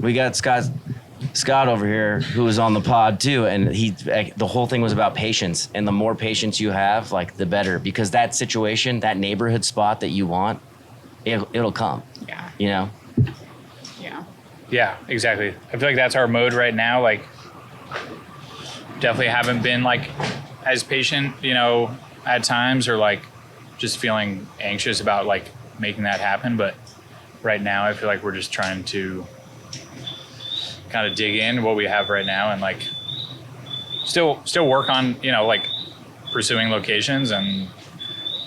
we got Scott over here who was on the pod too, and the whole thing was about patience, and the more patience you have, like the better, because that situation, that neighborhood spot that you want, it'll come. Yeah. Yeah. Yeah, exactly. I feel like that's our mode right now. Like, definitely haven't been like as patient, at times, or like just feeling anxious about like making that happen. But right now, I feel like we're just trying to kind of dig in what we have right now and like still work on, like pursuing locations and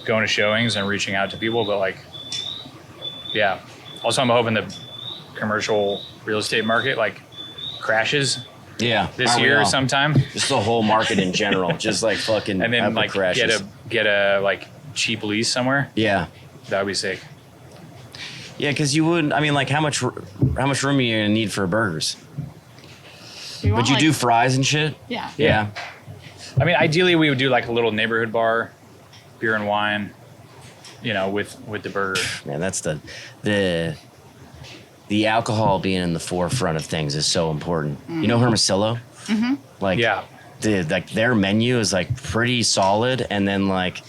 going to showings and reaching out to people. But like, yeah. Also, I'm hoping the commercial real estate market like crashes this year sometime. Just the whole market in general, just like fucking and then like crashes. get a like cheap lease somewhere. Yeah, that would be sick. Yeah, because you wouldn't. I mean, like how much room are you gonna need for burgers? Would you do fries and shit? Yeah. I mean, ideally we would do like a little neighborhood bar, beer and wine, with the burger. Man, that's the alcohol being in the forefront of things is so important. You know Hermosillo? Mm-hmm. Like, yeah. Their menu is like pretty solid, and then like,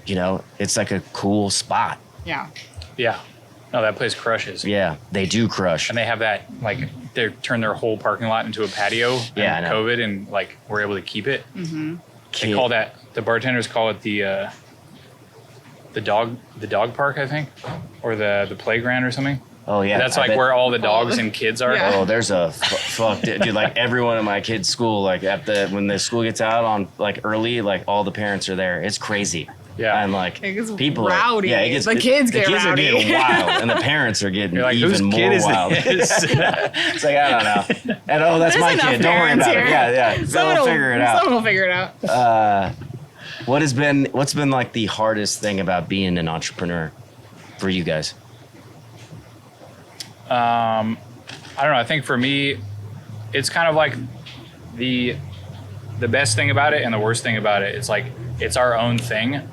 it's like a cool spot. Yeah. Yeah. No, that place crushes. Yeah, they do crush. And they have that, like, they turned their whole parking lot into a patio in COVID, and like we're able to keep it. Mm-hmm. They call that, the bartenders call it the dog park, I think, or the playground or something. Oh yeah, that's like where all the dogs and kids are. Yeah. Oh, there's a fuck, dude. Like everyone in my kid's school, like when the school gets out on like early, like all the parents are there. It's crazy. Yeah, and like people rowdy. The kids get rowdy. Are getting wild, and the parents are getting like, even more wild. It's like I don't know. And that's my kid. Don't worry about it. Yeah. They'll figure it out. Someone will figure it out. What's been like the hardest thing about being an entrepreneur for you guys? I don't know. I think for me, it's kind of like the best thing about it and the worst thing about it. It's like it's our own thing,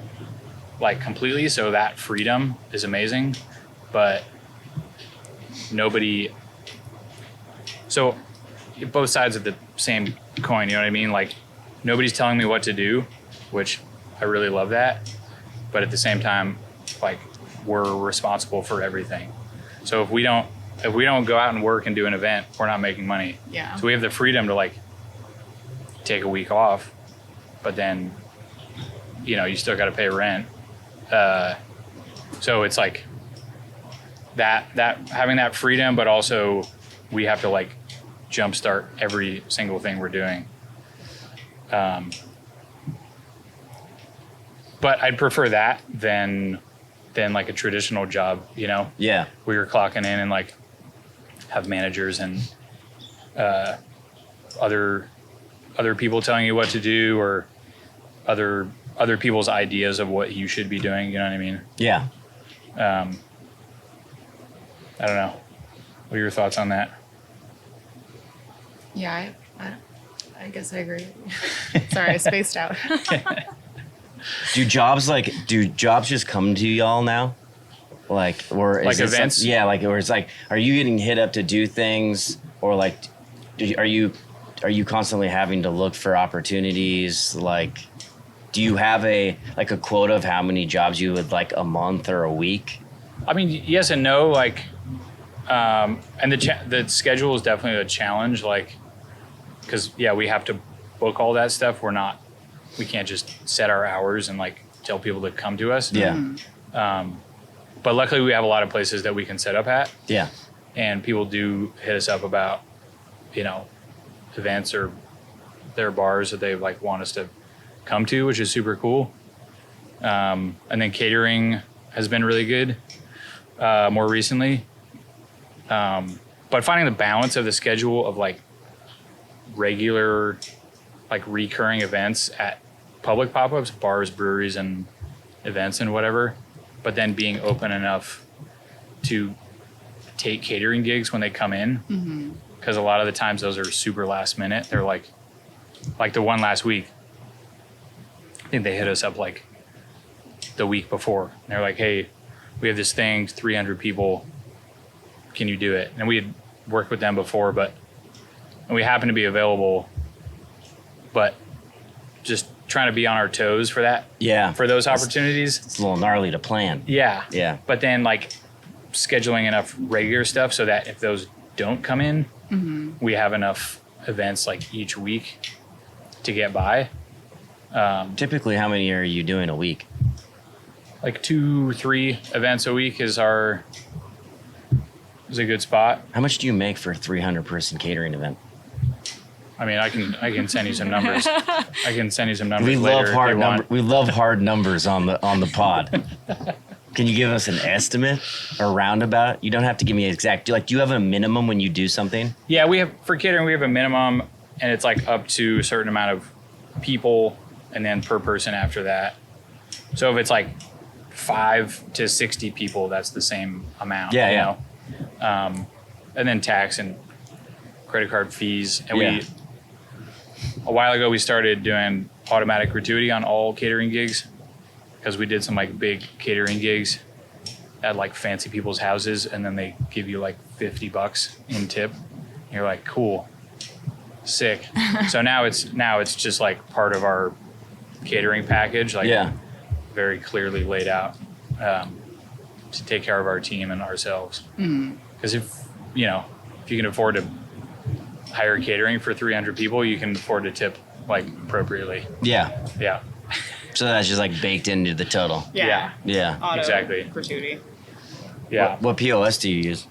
like completely. So that freedom is amazing, but nobody. So both sides of the same coin. You know what I mean? Like nobody's telling me what to do, which I really love that. But at the same time, like we're responsible for everything. So if we don't go out and work and do an event, we're not making money. Yeah. So we have the freedom to like take a week off, but then, you still got to pay rent. So it's like that having that freedom, but also we have to like jumpstart every single thing we're doing. But I'd prefer that than like a traditional job, Yeah. where you're clocking in and like have managers and other people telling you what to do, or other people's ideas of what you should be doing. You know what I mean? Yeah. I don't know. What are your thoughts on that? Yeah, I guess I agree. Sorry, I spaced out. Do jobs just come to y'all now? Like, or is like events? Yeah, like, or it's like, are you getting hit up to do things, or like, are you constantly having to look for opportunities? Like, do you have a quota of how many jobs you would like a month or a week? I mean, yes and no. Like, and the schedule is definitely a challenge. Like, because we have to book all that stuff. We can't just set our hours and like tell people to come to us. Yeah. But luckily we have a lot of places that we can set up at. Yeah. And people do hit us up about, events or their bars that they like want us to come to, which is super cool. And then catering has been really good more recently. But finding the balance of the schedule of like regular, like recurring events at public pop-ups, bars, breweries, and events and whatever, but then being open enough to take catering gigs when they come in. Because a lot of the times those are super last minute. They're like the one last week. I think they hit us up like the week before. They're like, hey, we have this thing, 300 people. Can you do it? And we had worked with them before, and we happened to be available, but just trying to be on our toes for that. Yeah. For those opportunities. It's a little gnarly to plan. Yeah. Yeah. But then like scheduling enough regular stuff so that if those don't come in, we have enough events like each week to get by. Typically, how many are you doing a week? Like 2-3 events a week is a good spot. How much do you make for a 300-person catering event? I mean, I can send you some numbers. I can send you some numbers. We later love hard if you want. We love hard numbers on the pod. Can you give us an estimate or roundabout? You don't have to give me exact. Do you have a minimum when you do something? Yeah, for catering we have a minimum, and it's like up to a certain amount of people, and then per person after that. So if it's like 5 to 60 people, that's the same amount. Yeah, you yeah. know? And then tax and credit card fees. And a while ago we started doing automatic gratuity on all catering gigs, because we did some like big catering gigs at like fancy people's houses, and then they give you like $50 in tip. And you're like, cool, sick. So now it's just like part of our catering package, like very clearly laid out, to take care of our team and ourselves. Because if you can afford to hire catering for 300 people, you can afford to tip like appropriately. Yeah. Yeah. So that's just like baked into the total. Yeah. Yeah. Auto Exactly. gratuity. Yeah. What POS do you use?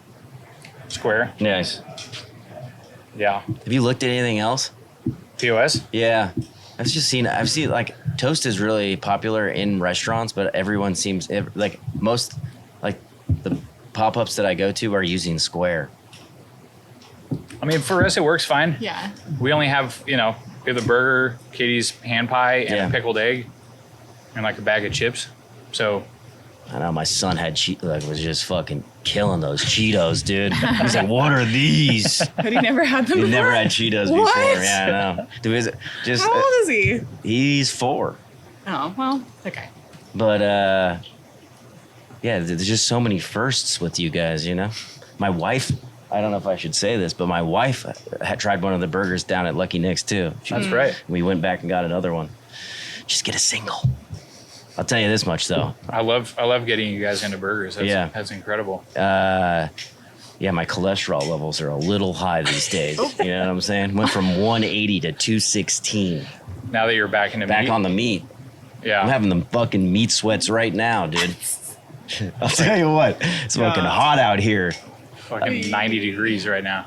Square. Nice. Yeah. Have you looked at anything else? POS? Yeah. I've seen like Toast is really popular in restaurants, but everyone seems like most, like the pop-ups that I go to are using Square. I mean, for us, it works fine. Yeah. We only have, we have the burger, Katie's hand pie, and a pickled egg, and like a bag of chips. So. I know my son was just fucking killing those Cheetos, dude. He's like, "What are these?" But he never had them He before? never had Cheetos What? before. Yeah, I know. Dude, How old is he? He's 4. Oh, well, okay. But yeah, there's just so many firsts with you guys. My wife. I don't know if I should say this, but my wife had tried one of the burgers down at Lucky Nick's too. That's right. We went back and got another one. Just get a single. I'll tell you this much though. I love getting you guys into burgers. That's incredible. Yeah, my cholesterol levels are a little high these days. You know what I'm saying? Went from 180 to 216. Now that you're back into Back meat. on the meat. Yeah. I'm having them fucking meat sweats right now, dude. I'll tell you what, it's fucking hot out here. Fucking 90 degrees right now.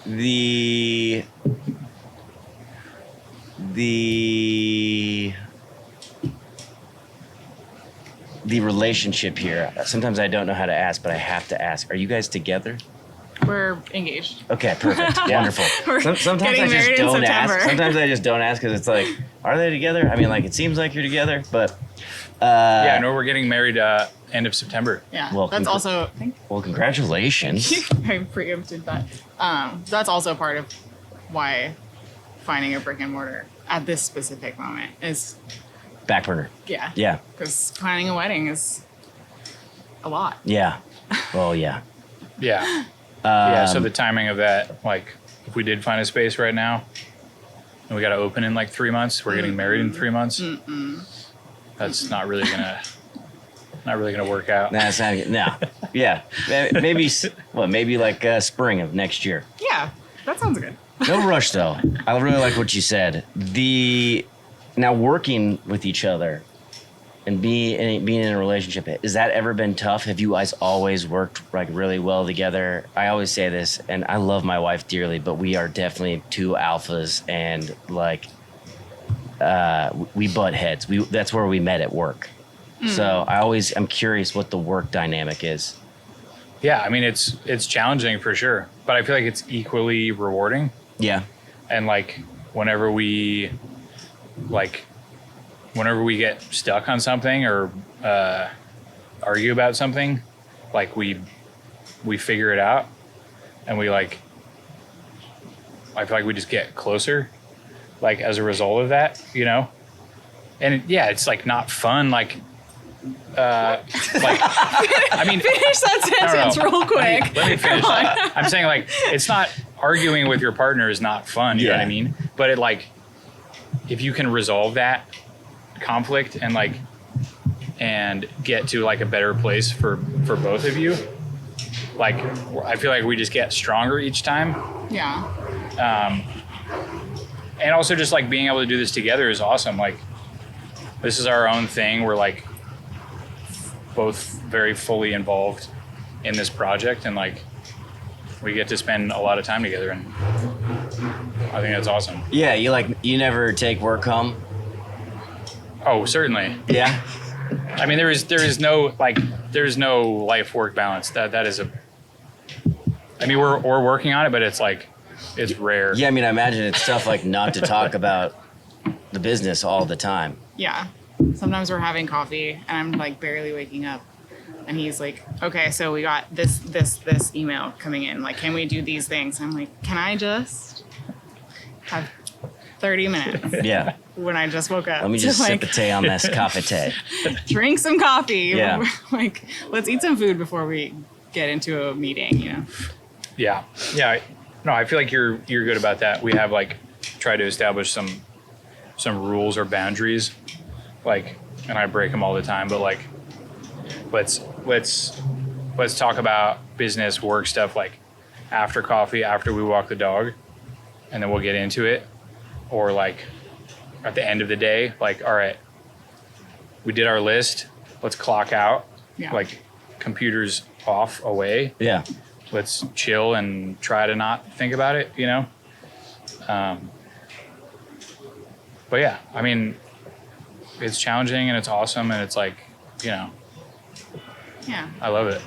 The relationship here. Sometimes I don't know how to ask, but I have to ask. Are you guys together? We're engaged. Okay, perfect. Wonderful. Sometimes getting I just married in don't September. ask. Sometimes I just don't ask because it's like, are they together? I mean, like, it seems like you're together, but We're getting married end of September. Yeah. Well, that's also, well, congratulations. I preempted that. That's also part of why finding a brick and mortar at this specific moment is Back burner. yeah. Yeah. Because planning a wedding is a lot. Yeah. Oh, yeah. Yeah. Yeah. So the timing of that, like, if we did find a space right now, and we got to open in like 3 months, we're getting married in 3 months. That's not really gonna work out. Nah, it's not. No. Yeah. Maybe. Maybe like spring of next year. Yeah. That sounds good. No rush though. I really like what you said. Now working with each other and being in a relationship, has that ever been tough? Have you guys always worked like really well together? I always say this, and I love my wife dearly, but we are definitely two alphas, and like we butt heads. That's where we met at work. So I'm curious what the work dynamic is. Yeah, I mean it's challenging for sure, but I feel like it's equally rewarding. Yeah. And like whenever we like whenever we get stuck on something or argue about something, like we figure it out, and we like, I feel like we just get closer, like as a result of that, you know. And it's like not fun, like I mean, finish that sentence real quick. Let me finish. I'm saying like it's not arguing with your partner is not fun. You know what I mean? But it like if you can resolve that conflict and like and get to like a better place for both of you, like I feel like we just get stronger each time. Yeah. And also just like being able to do this together is awesome. Like this is our own thing. We're like both very fully involved in this project, and like we get to spend a lot of time together, and I think that's awesome. Yeah, you never take work home? Oh, certainly. Yeah. I mean, there is no life work balance. That is a. I mean, we're working on it, but it's like it's rare. Yeah, I mean, I imagine it's tough, like not to talk about the business all the time. Yeah. Sometimes we're having coffee and I'm like barely waking up, and he's like, okay, so we got this email coming in. Like, can we do these things? I'm like, can I just have 30 minutes? Yeah. When I just woke up. Let me just sip a tea on this coffee tea. Drink some coffee. Yeah. Like, let's eat some food before we get into a meeting, you know? Yeah. Yeah. No, I feel like you're good about that. We have like tried to establish some rules or boundaries, like, and I break them all the time, but like, let's talk about business work stuff, like after coffee, after we walk the dog, and then we'll get into it. Or like at the end of the day, like, all right, we did our list, let's clock out. Yeah. Like computers off, away. Yeah. Let's chill and try to not think about it, you know? But yeah, I mean, it's challenging and it's awesome, and it's like, you know, Yeah. I love it.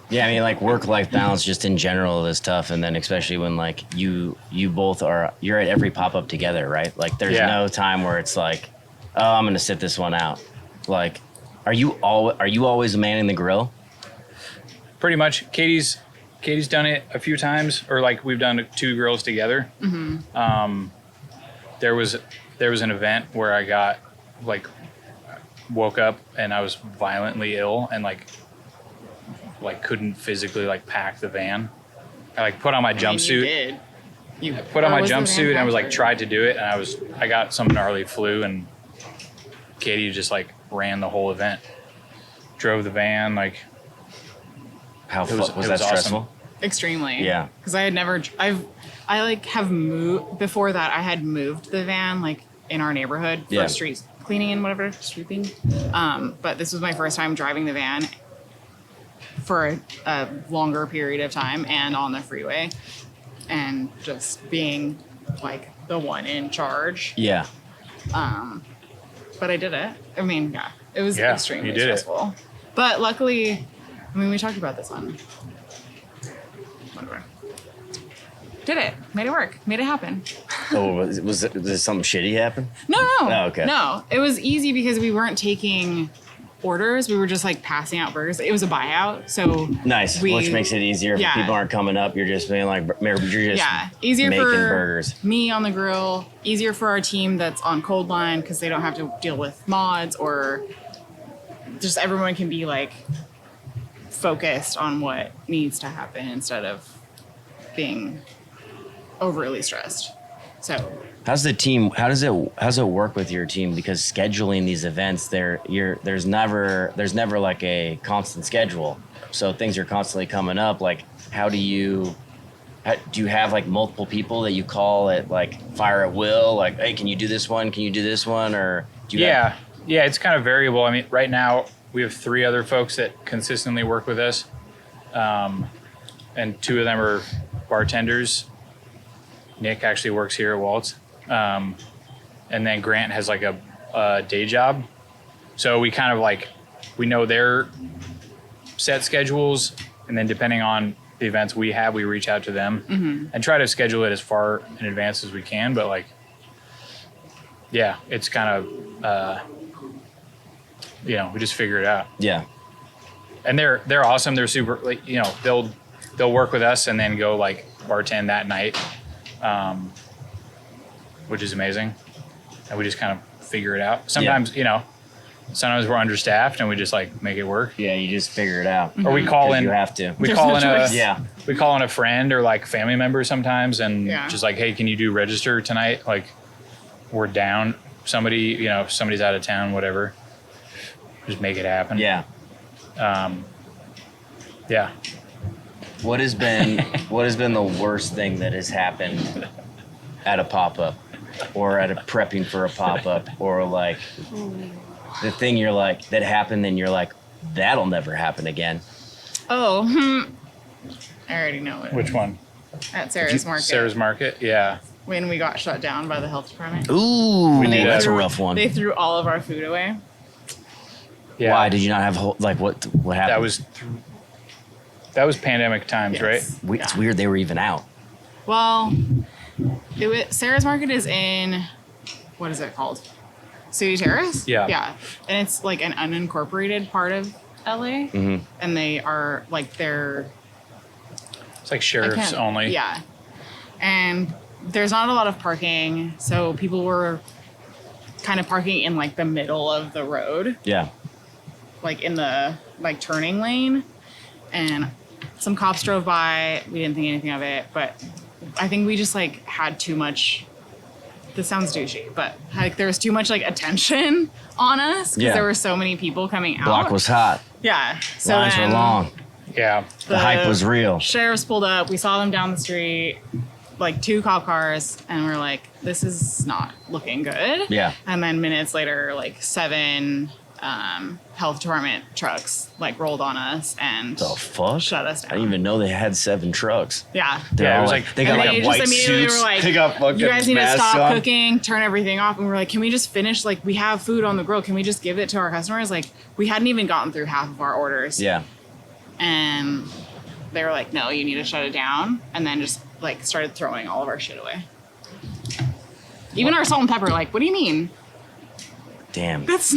Yeah, I mean, like work-life balance just in general is tough, and then especially when like you both you're at every pop-up together, right? Like there's no time where it's like, oh, I'm gonna sit this one out. Like, are you always manning the grill? Pretty much. Katie's done it a few times, or like we've done 2 grills together. Mm-hmm. There was an event where I got like woke up and I was violently ill and like couldn't physically like pack the van. I like put on my jumpsuit. You Put on my jumpsuit and I was like tried to do it, and I got some gnarly flu, and Katie just like ran the whole event, drove the van. Like, Was it that was stressful? awesome. Extremely. Yeah. Because I have moved before that. I had moved the van like in our neighborhood for street cleaning and whatever, sweeping. But this was my first time driving the van for a longer period of time and on the freeway, and just being like the one in charge. Yeah. But I did it. I mean, yeah, it was extremely stressful. But luckily, I mean, we talked about this on whatever. Did it. Made it work. Made it happen. Oh, was it something shitty happen? No. Oh, okay. No, it was easy because we weren't taking orders. We were just like passing out burgers. It was a buyout, so nice, which makes it easier if people aren't coming up. You're just being like, you're just easier making for burgers. Me on the grill. Easier for our team that's on cold line because they don't have to deal with mods, or just everyone can be like focused on what needs to happen instead of being overly stressed. So how's the team? How does it work with your team? Because scheduling these events, there's never like a constant schedule. So things are constantly coming up. Like, do you have like multiple people that you call at like fire at will? Like, hey, can you do this one? Can you do this one? Or do you yeah, it's kind of variable. I mean, right now we have 3 other folks that consistently work with us, and 2 of them are bartenders. Nick actually works here at Waltz. And then Grant has like a day job. So we kind of like, we know their set schedules, and then depending on the events we have, we reach out to them and try to schedule it as far in advance as we can. But like, yeah, it's kind of, we just figure it out. Yeah. And they're awesome. They're super, like, they'll work with us and then go like bartend that night, which is amazing. And we just kind of figure it out. Sometimes, sometimes we're understaffed and we just like make it work. Yeah, you just figure it out. Or we call in. You have to. We There's call no in choice. we call in a friend or like family member sometimes and just like, hey, can you do register tonight? Like, we're down. Somebody's out of town, whatever. Just make it happen. Yeah. Yeah. What has been the worst thing that has happened at a pop-up or at a prepping for a pop-up or like the thing you're like that happened and you're like, that'll never happen again? Oh, I already know it. Which one? At Sarah's Market. Sarah's Market. Yeah. When we got shut down by the health department. Ooh, did that's a that. rough one. They threw all of our food away. Yeah. Why did you not have what happened? That was pandemic times, right? It's weird they were even out. Well, Sarah's Market is in, what is it called? City Terrace? Yeah. Yeah. And it's like an unincorporated part of LA. Mm-hmm. And they are like It's like sheriffs only. Yeah. And there's not a lot of parking. So people were kind of parking in like the middle of the road, Yeah. like in the like turning lane. And some cops drove by. We didn't think anything of it, but I think we just like had too much. This sounds douchey, but like there was too much like attention on us because there were so many people coming out. Block was hot. Yeah. So Lines were then long. Yeah. The hype was real. Sheriffs pulled up. We saw them down the street, like 2 cop cars, and we're like, this is not looking good. Yeah. And then minutes later, like 7 health department trucks like rolled on us and The fuck? shut us down. I didn't even know they had 7 trucks. Yeah. They're Yeah, it all was like, like- they got And like they white just immediately suits. were like, they got fucking you guys need to masks stop on. cooking, turn everything off. And we're like, can we just finish? Like, we have food on the grill. Can we just give it to our customers? Like, we hadn't even gotten through half of our orders. Yeah. And they were like, no, you need to shut it down. And then just like started throwing all of our shit away. Even our salt and pepper, like, what do you mean? Damn. That's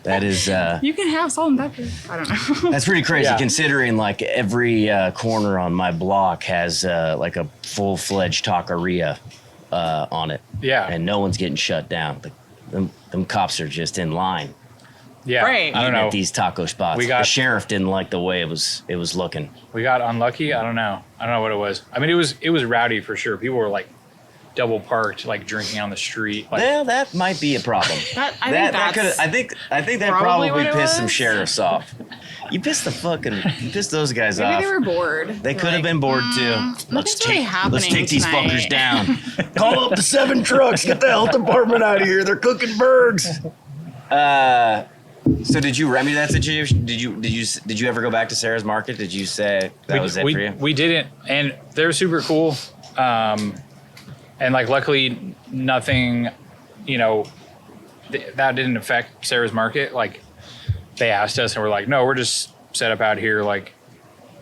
That is you can have salt and pepper. I don't know. that's pretty crazy Yeah. considering like every corner on my block has like a full-fledged taqueria on it. Yeah. And no one's getting shut down. Them cops are just in line. Yeah. Right. I don't eating know. at these taco spots. We got- the sheriff didn't like the way it was looking. We got unlucky. I don't know. I don't know what it was. I mean, it was rowdy for sure. People were like double parked, like drinking on the street. Like, Well, that might be a problem. I think that that's could I think that probably probably what it pissed some was. sheriffs off. You pissed those guys maybe off. they were bored. They could have been bored too. Nothing's really happening Let's take these tonight. fuckers down. Call up the 7 trucks. Get the health department out of here. They're cooking burgers. So did you remedy that situation? Did you ever go back to Sarah's Market? Did you say that was it for you? We didn't, and they're super cool. And like, luckily, nothing, that didn't affect Sarah's Market. Like, they asked us, and we're like, no, we're just set up out here, like,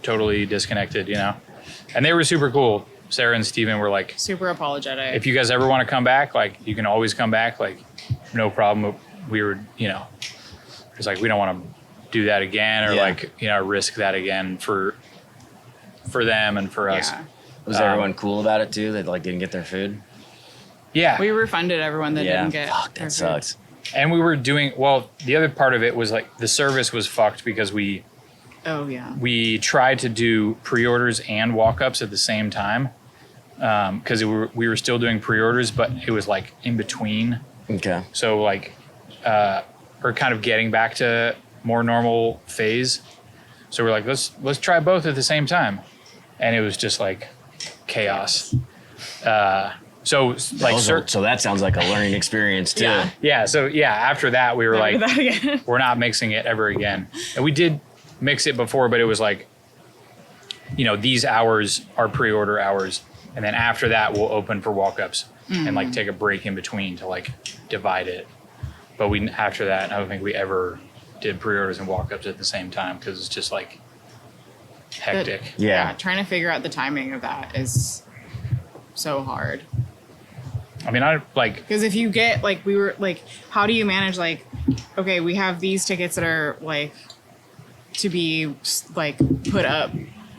totally disconnected, And they were super cool. Sarah and Steven were like, Super apologetic. if you guys ever want to come back, like, you can always come back, like, no problem. We were, it's like, we don't want to do that again or Yeah. like, risk that again for them and for us. Yeah. Was everyone cool about it too? That like didn't get their food? Yeah. We refunded everyone that Yeah. didn't get Fuck, their that food. sucks. And we were doing, the other part of it was like the service was fucked because we Oh yeah. tried to do pre-orders and walk-ups at the same time. Because we were still doing pre-orders, but it was like in between. Okay. So like, we're kind of getting back to more normal phase. So we're like, let's try both at the same time. And it was just like chaos. So like, So that sounds like a learning experience too. Yeah. So after that, we were Never like, do that again. we're not mixing it ever again. And we did mix it before, but it was like, these hours are pre-order hours. And then after that, we'll open for walk-ups and like take a break in between to like divide it. But after that, I don't think we ever did pre-orders and walk-ups at the same time because it's just like hectic. Yeah. Trying to figure out the timing of that is so hard. I mean, I like, because if you get like, we were like, how do you manage like, okay, we have these tickets that are like to be like put up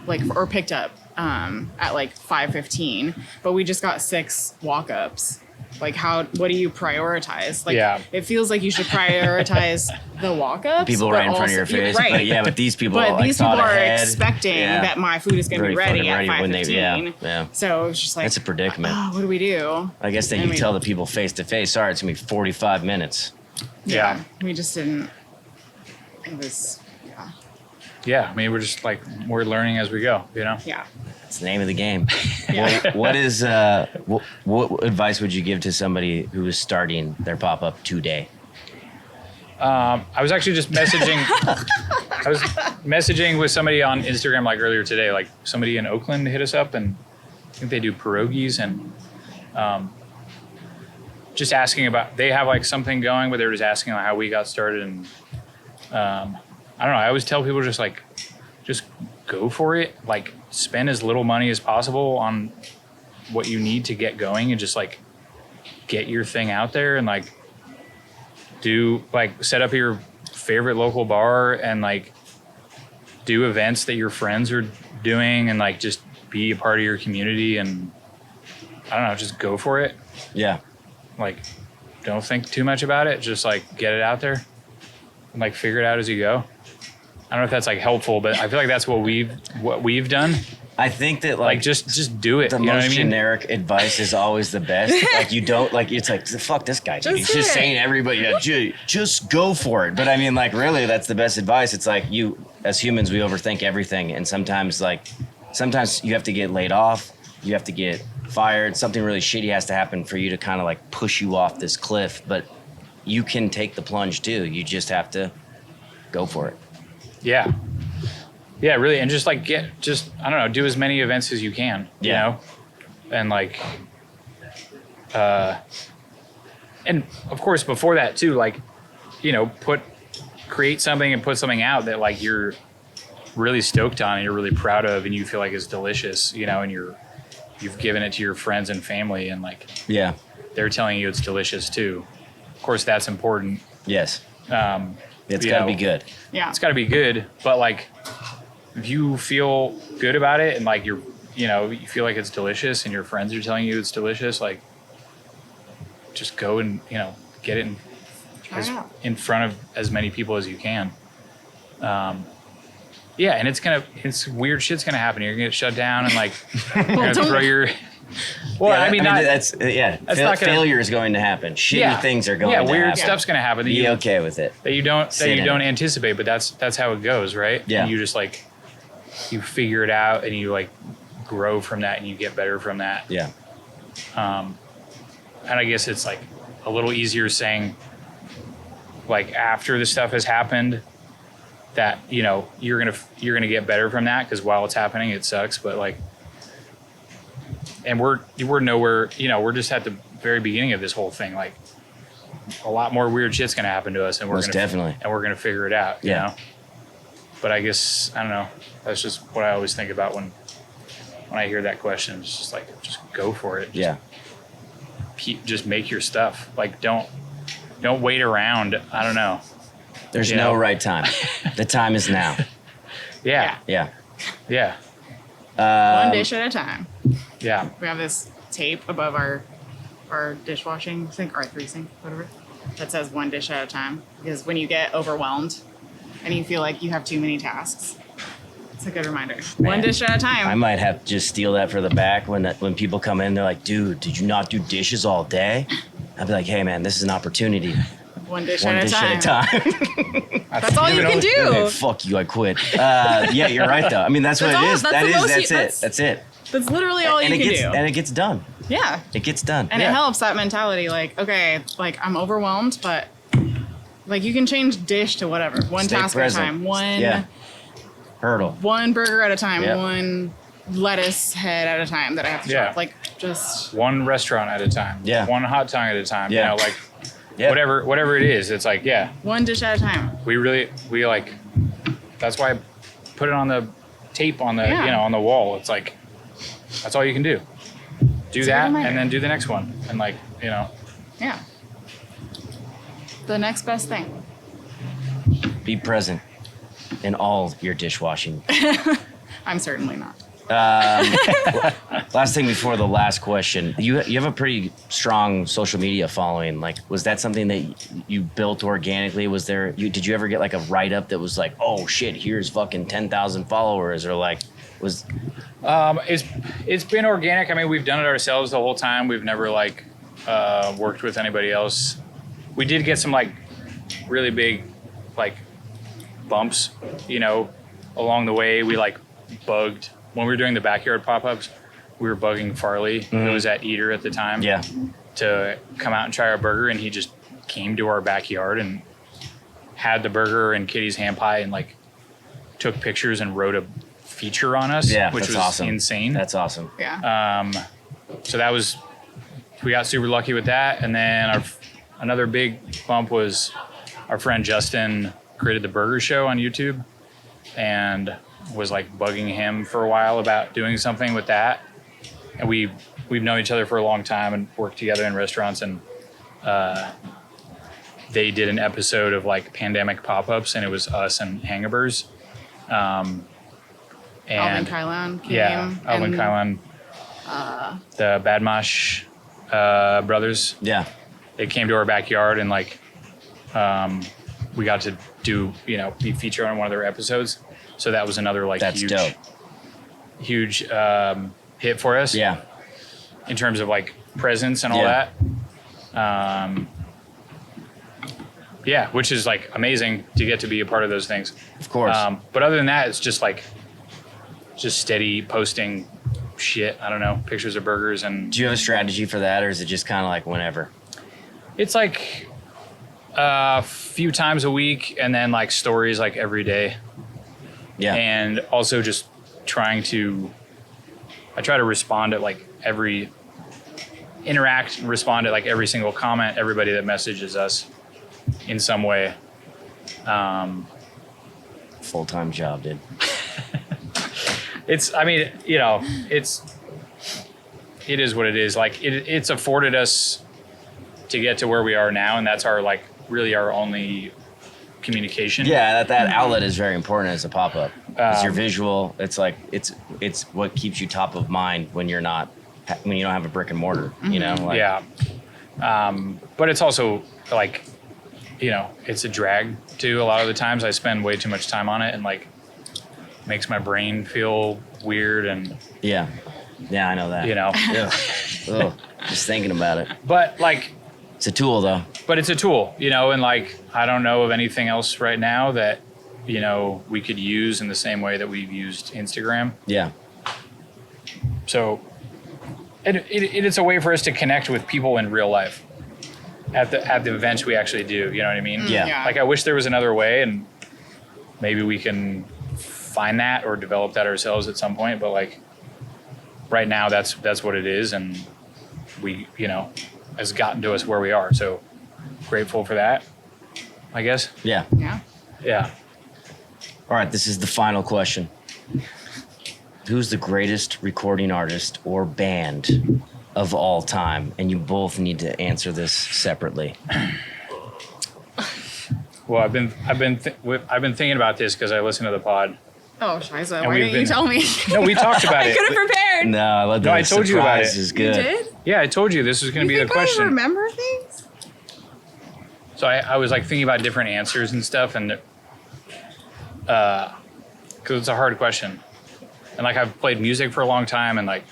like or picked up at like 5:15, but we just got 6 walk-ups. Like what do you prioritize? Like it feels like you should prioritize the walk-ups. People right in front of your face. Right. But these people But like, these people are ahead. expecting that my food is going to be ready at 5:15. Yeah. So it's just like, That's a predicament. what do we do? I guess then you tell the people face to face, sorry, it's going to be 45 minutes. Yeah. We just didn't. It was, yeah. Yeah, I mean, we're just like, we're learning as we go, you know? Yeah. It's the name of the game. Yeah. What is what advice would you give to somebody who is starting their pop-up today? I was actually just messaging. I was messaging with somebody on Instagram like earlier today. Like somebody in Oakland hit us up, and I think they do pierogies, and just asking about. They have like something going, but they're just asking like, how we got started, and I don't know. I always tell people just go for it. Like spend as little money as possible on what you need to get going, and just like get your thing out there, and like set up your favorite local bar, and like do events that your friends are doing, and like just be a part of your community, and I don't know, just go for it. Yeah. Like don't think too much about it. Just like get it out there and like figure it out as you go. I don't know if that's like helpful, but I feel like that's what we've done. I think that Like just do it. the You know most what I mean? generic advice is always the best. Like you don't like it's like fuck this guy. Dude. He's Just just do it. saying everybody just go for it. But I mean like really that's the best advice. It's like you as humans we overthink everything, and sometimes you have to get laid off, you have to get fired, something really shitty has to happen for you to kind of like push you off this cliff, but you can take the plunge too. You just have to go for it. Yeah. Yeah, really. And just like I don't know, do as many events as you can, you know? And like, and of course before that too, like, you know, create something and put something out that like you're really stoked on and you're really proud of and you feel like it's delicious, you know, and you've given it to your friends and family, and like, they're telling you it's delicious too. Of course that's important. Yes. It's you got to know, be good. Yeah. It's got to be good, but like if you feel good about it and like you feel like it's delicious and your friends are telling you it's delicious, like just go and, you know, get it in front of as many people as you can. Yeah, and it's weird shit's gonna happen. You're gonna get shut down and like you're gonna throw your. Well, Yeah, I mean that's not gonna, failure is going to happen. Shitty things are going to happen. Yeah, weird stuff's gonna happen. Be okay with it. That you don't anticipate, but that's how it goes, right? Yeah. And you just like you figure it out and you like grow from that and you get better from that. Yeah. And I guess it's like a little easier saying like after the stuff has happened that, you know, you're gonna get better from that, because while it's happening it sucks, but like, and we're nowhere, you know, we're just at the very beginning of this whole thing. Like a lot more weird shit's gonna happen to us, and we're gonna figure it out, you know? But I guess, I don't know, that's just what I always think about when I hear that question. It's just like, just go for it. Just make your stuff. Like don't wait around. I don't know. There's no right time. The time is now. Yeah. One dish at a time. Yeah. We have this tape above our dishwashing sink, or 3 sink, whatever, that says one dish at a time. Because when you get overwhelmed and you feel like you have too many tasks, it's a good reminder. Man, one dish at a time. I might have to just steal that for the back when people come in. They're like, "Dude, did you not do dishes all day?" I'd be like, "Hey, man, this is an opportunity. One dish One at dish a time. at a time." That's all you can do. Hey, fuck you, I quit. Yeah, you're right though. I mean, that's what it is. That's it. That's literally all you can do. And it gets done. Yeah. It gets done. And it helps, that mentality. Like, okay, like I'm overwhelmed, but like you can change dish to whatever. One Stay task present. at a time. Hurdle. One burger at a time. Yep. One lettuce head at a time that I have to chop. Like just one restaurant at a time. Yeah. One hot tongue at a time. Yeah. You know, like whatever it is. It's like, one dish at a time. We like, that's why I put it on the tape on the, you know, on the wall. It's like, that's all you can do. do It's a that reminder. and then do the next one. And like, you know, Yeah. The next best thing. Be present in all your dishwashing. I'm certainly not. Last thing before the last question, you have a pretty strong social media following. Like, was that something that you built organically? Was there? Did you ever get like a write up that was like, oh shit, here's fucking 10,000 followers, or like was? it's been organic. I mean, we've done it ourselves the whole time. We've never like worked with anybody else. We did get some like really big like bumps, you know, along the way. We like bugged when we were doing the backyard pop-ups. We were bugging Farley, who was at Eater at the time, Yeah. to come out and try our burger, and he just came to our backyard and had the burger and Kitty's ham pie and like took pictures and wrote a feature on us, Yeah, which that's was awesome. insane. That's awesome. Yeah. So that was, we got super lucky with that. And then another big bump was our friend Justin created the Burger Show on YouTube and was like bugging him for a while about doing something with that. And we've known each other for a long time and worked together in restaurants. And they did an episode of like pandemic pop-ups, and it was us and Hangabers. Alvin And Kylan came. yeah, Alvin and, Kylan, the Badmash brothers. Yeah. They came to our backyard and like we got to do, you know, be featured on one of their episodes. So that was another like That's huge hit for us. Yeah. In terms of like presence and all Yeah. that. Yeah, which is like amazing to get to be a part of those things. Of course. But other than that, it's just like steady posting shit. I don't know, pictures of burgers, and Do you have a strategy for that, or is it just kind of like whenever? it's like a few times a week, and then like stories like every day. Yeah. And also just I try to respond at like interact and respond to like every single comment, everybody that messages us in some way. Full-time job, dude. I mean, you know, it is what it is. Like it's afforded us to get to where we are now. And that's really our only communication. Yeah, that outlet is very important as a pop-up. It's your visual. It's like it's what keeps you top of mind when you don't have a brick and mortar. You know. Like, Yeah. But it's also like, you know, it's a drag too. A lot of the times I spend way too much time on it and like makes my brain feel weird and, Yeah. Yeah, I know that. you know, Ugh, just thinking about it. but like, It's a tool, though. but it's a tool, you know, and like, I don't know of anything else right now that, you know, we could use in the same way that we've used Instagram. Yeah. So it's a way for us to connect with people in real life at the events we actually do. You know what I mean? Yeah. Yeah. Like I wish there was another way, and maybe we can find that or develop that ourselves at some point. But like right now, that's what it is, and we, you know, has gotten to us where we are. So grateful for that, I guess. Yeah. Yeah. Yeah. All right, this is the final question. Who's the greatest recording artist or band of all time? And you both need to answer this separately. Well, I've been thinking about this because I listened to the pod. Oh, Shiza, And why we've didn't you been- tell me? No, we talked about I it. could have prepared. No, I love that. No, I told you about it. Is You good. did? Yeah, I told you this was going to be the think I question. remember things? So I was like thinking about different answers and stuff, and because it's a hard question, and like I've played music for a long time, and like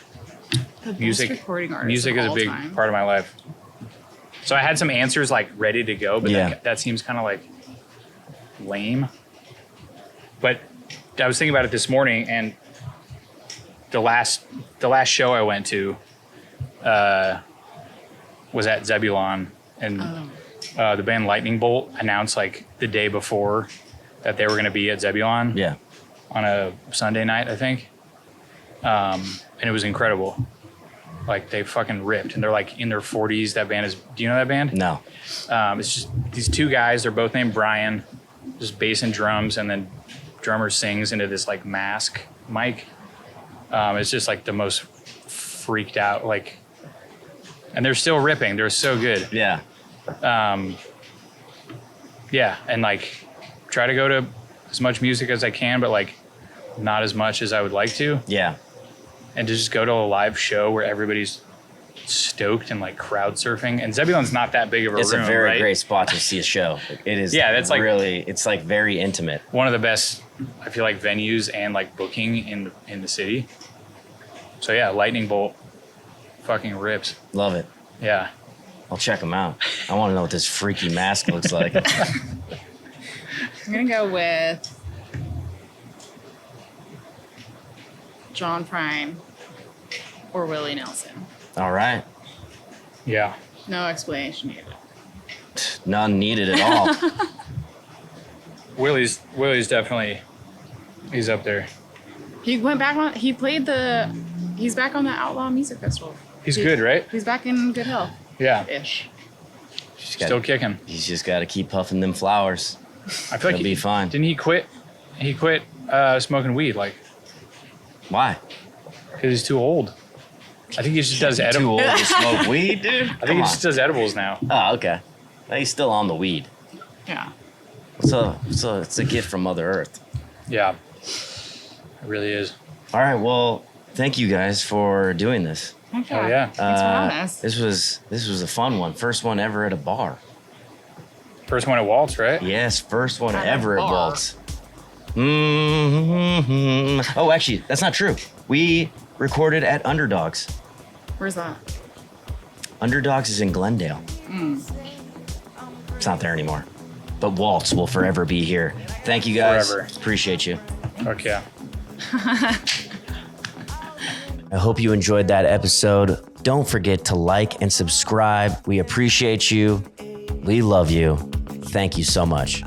The best music recording artist music of is a all big time. part of my life. So I had some answers like ready to go, but Yeah. that seems kind of like lame. But I was thinking about it this morning, and the last show I went to was at Zebulon, and the band Lightning Bolt announced like the day before that they were going to be at Zebulon Yeah. on a Sunday night, I think. And it was incredible. Like they fucking ripped, and they're like in their 40s. That band is. Do you know that band? No. It's just these two guys. They're both named Brian. Just bass and drums, and then drummer sings into this like mask mic. It's just like the most freaked out, like and they're still ripping. They're so good. Yeah. Yeah, and like try to go to as much music as I can, but like not as much as I would like to. Yeah. And to just go to a live show where everybody's stoked and like crowd surfing. And Zebulon's not that big of a room. It's a very right? great spot to see a show. It is. Yeah, that's like really. It's like very intimate. One of the best, I feel like, venues and like booking in the city. So yeah, Lightning Bolt, fucking rips. Love it. Yeah. I'll check them out. I want to know what this freaky mask looks like. I'm gonna go with John Prine or Willie Nelson. All right. Yeah. No explanation needed. None needed at all. Willie's definitely, he's up there. He went back on. He played the. He's back on the Outlaw Music Festival. He's good, right? He's back in good health. Yeah. Ish. Still kicking. He's just got to keep puffing them flowers. I feel like He'll be fine. Didn't he quit? He quit smoking weed, like, Why? because he's too old. I think he just does Too edibles. old to smoke weed, dude? I think he just does edibles now. Oh, okay. Well, he's still on the weed. Yeah. So it's a gift from Mother Earth. Yeah. It really is. All right. Well, thank you guys for doing this. Heck Oh, yeah. Thanks for having us. This was a fun one. First one ever at a bar. First one at Waltz, right? Yes, first one At a ever at bar. Waltz. Mm-hmm. Oh, actually, that's not true. We recorded at Underdogs. Where's that? Underdogs is in Glendale. It's not there anymore. But Waltz will forever be here. Thank you guys. Forever. Appreciate you. Fuck yeah. I hope you enjoyed that episode. Don't forget to like and subscribe. We appreciate you. We love you. Thank you so much.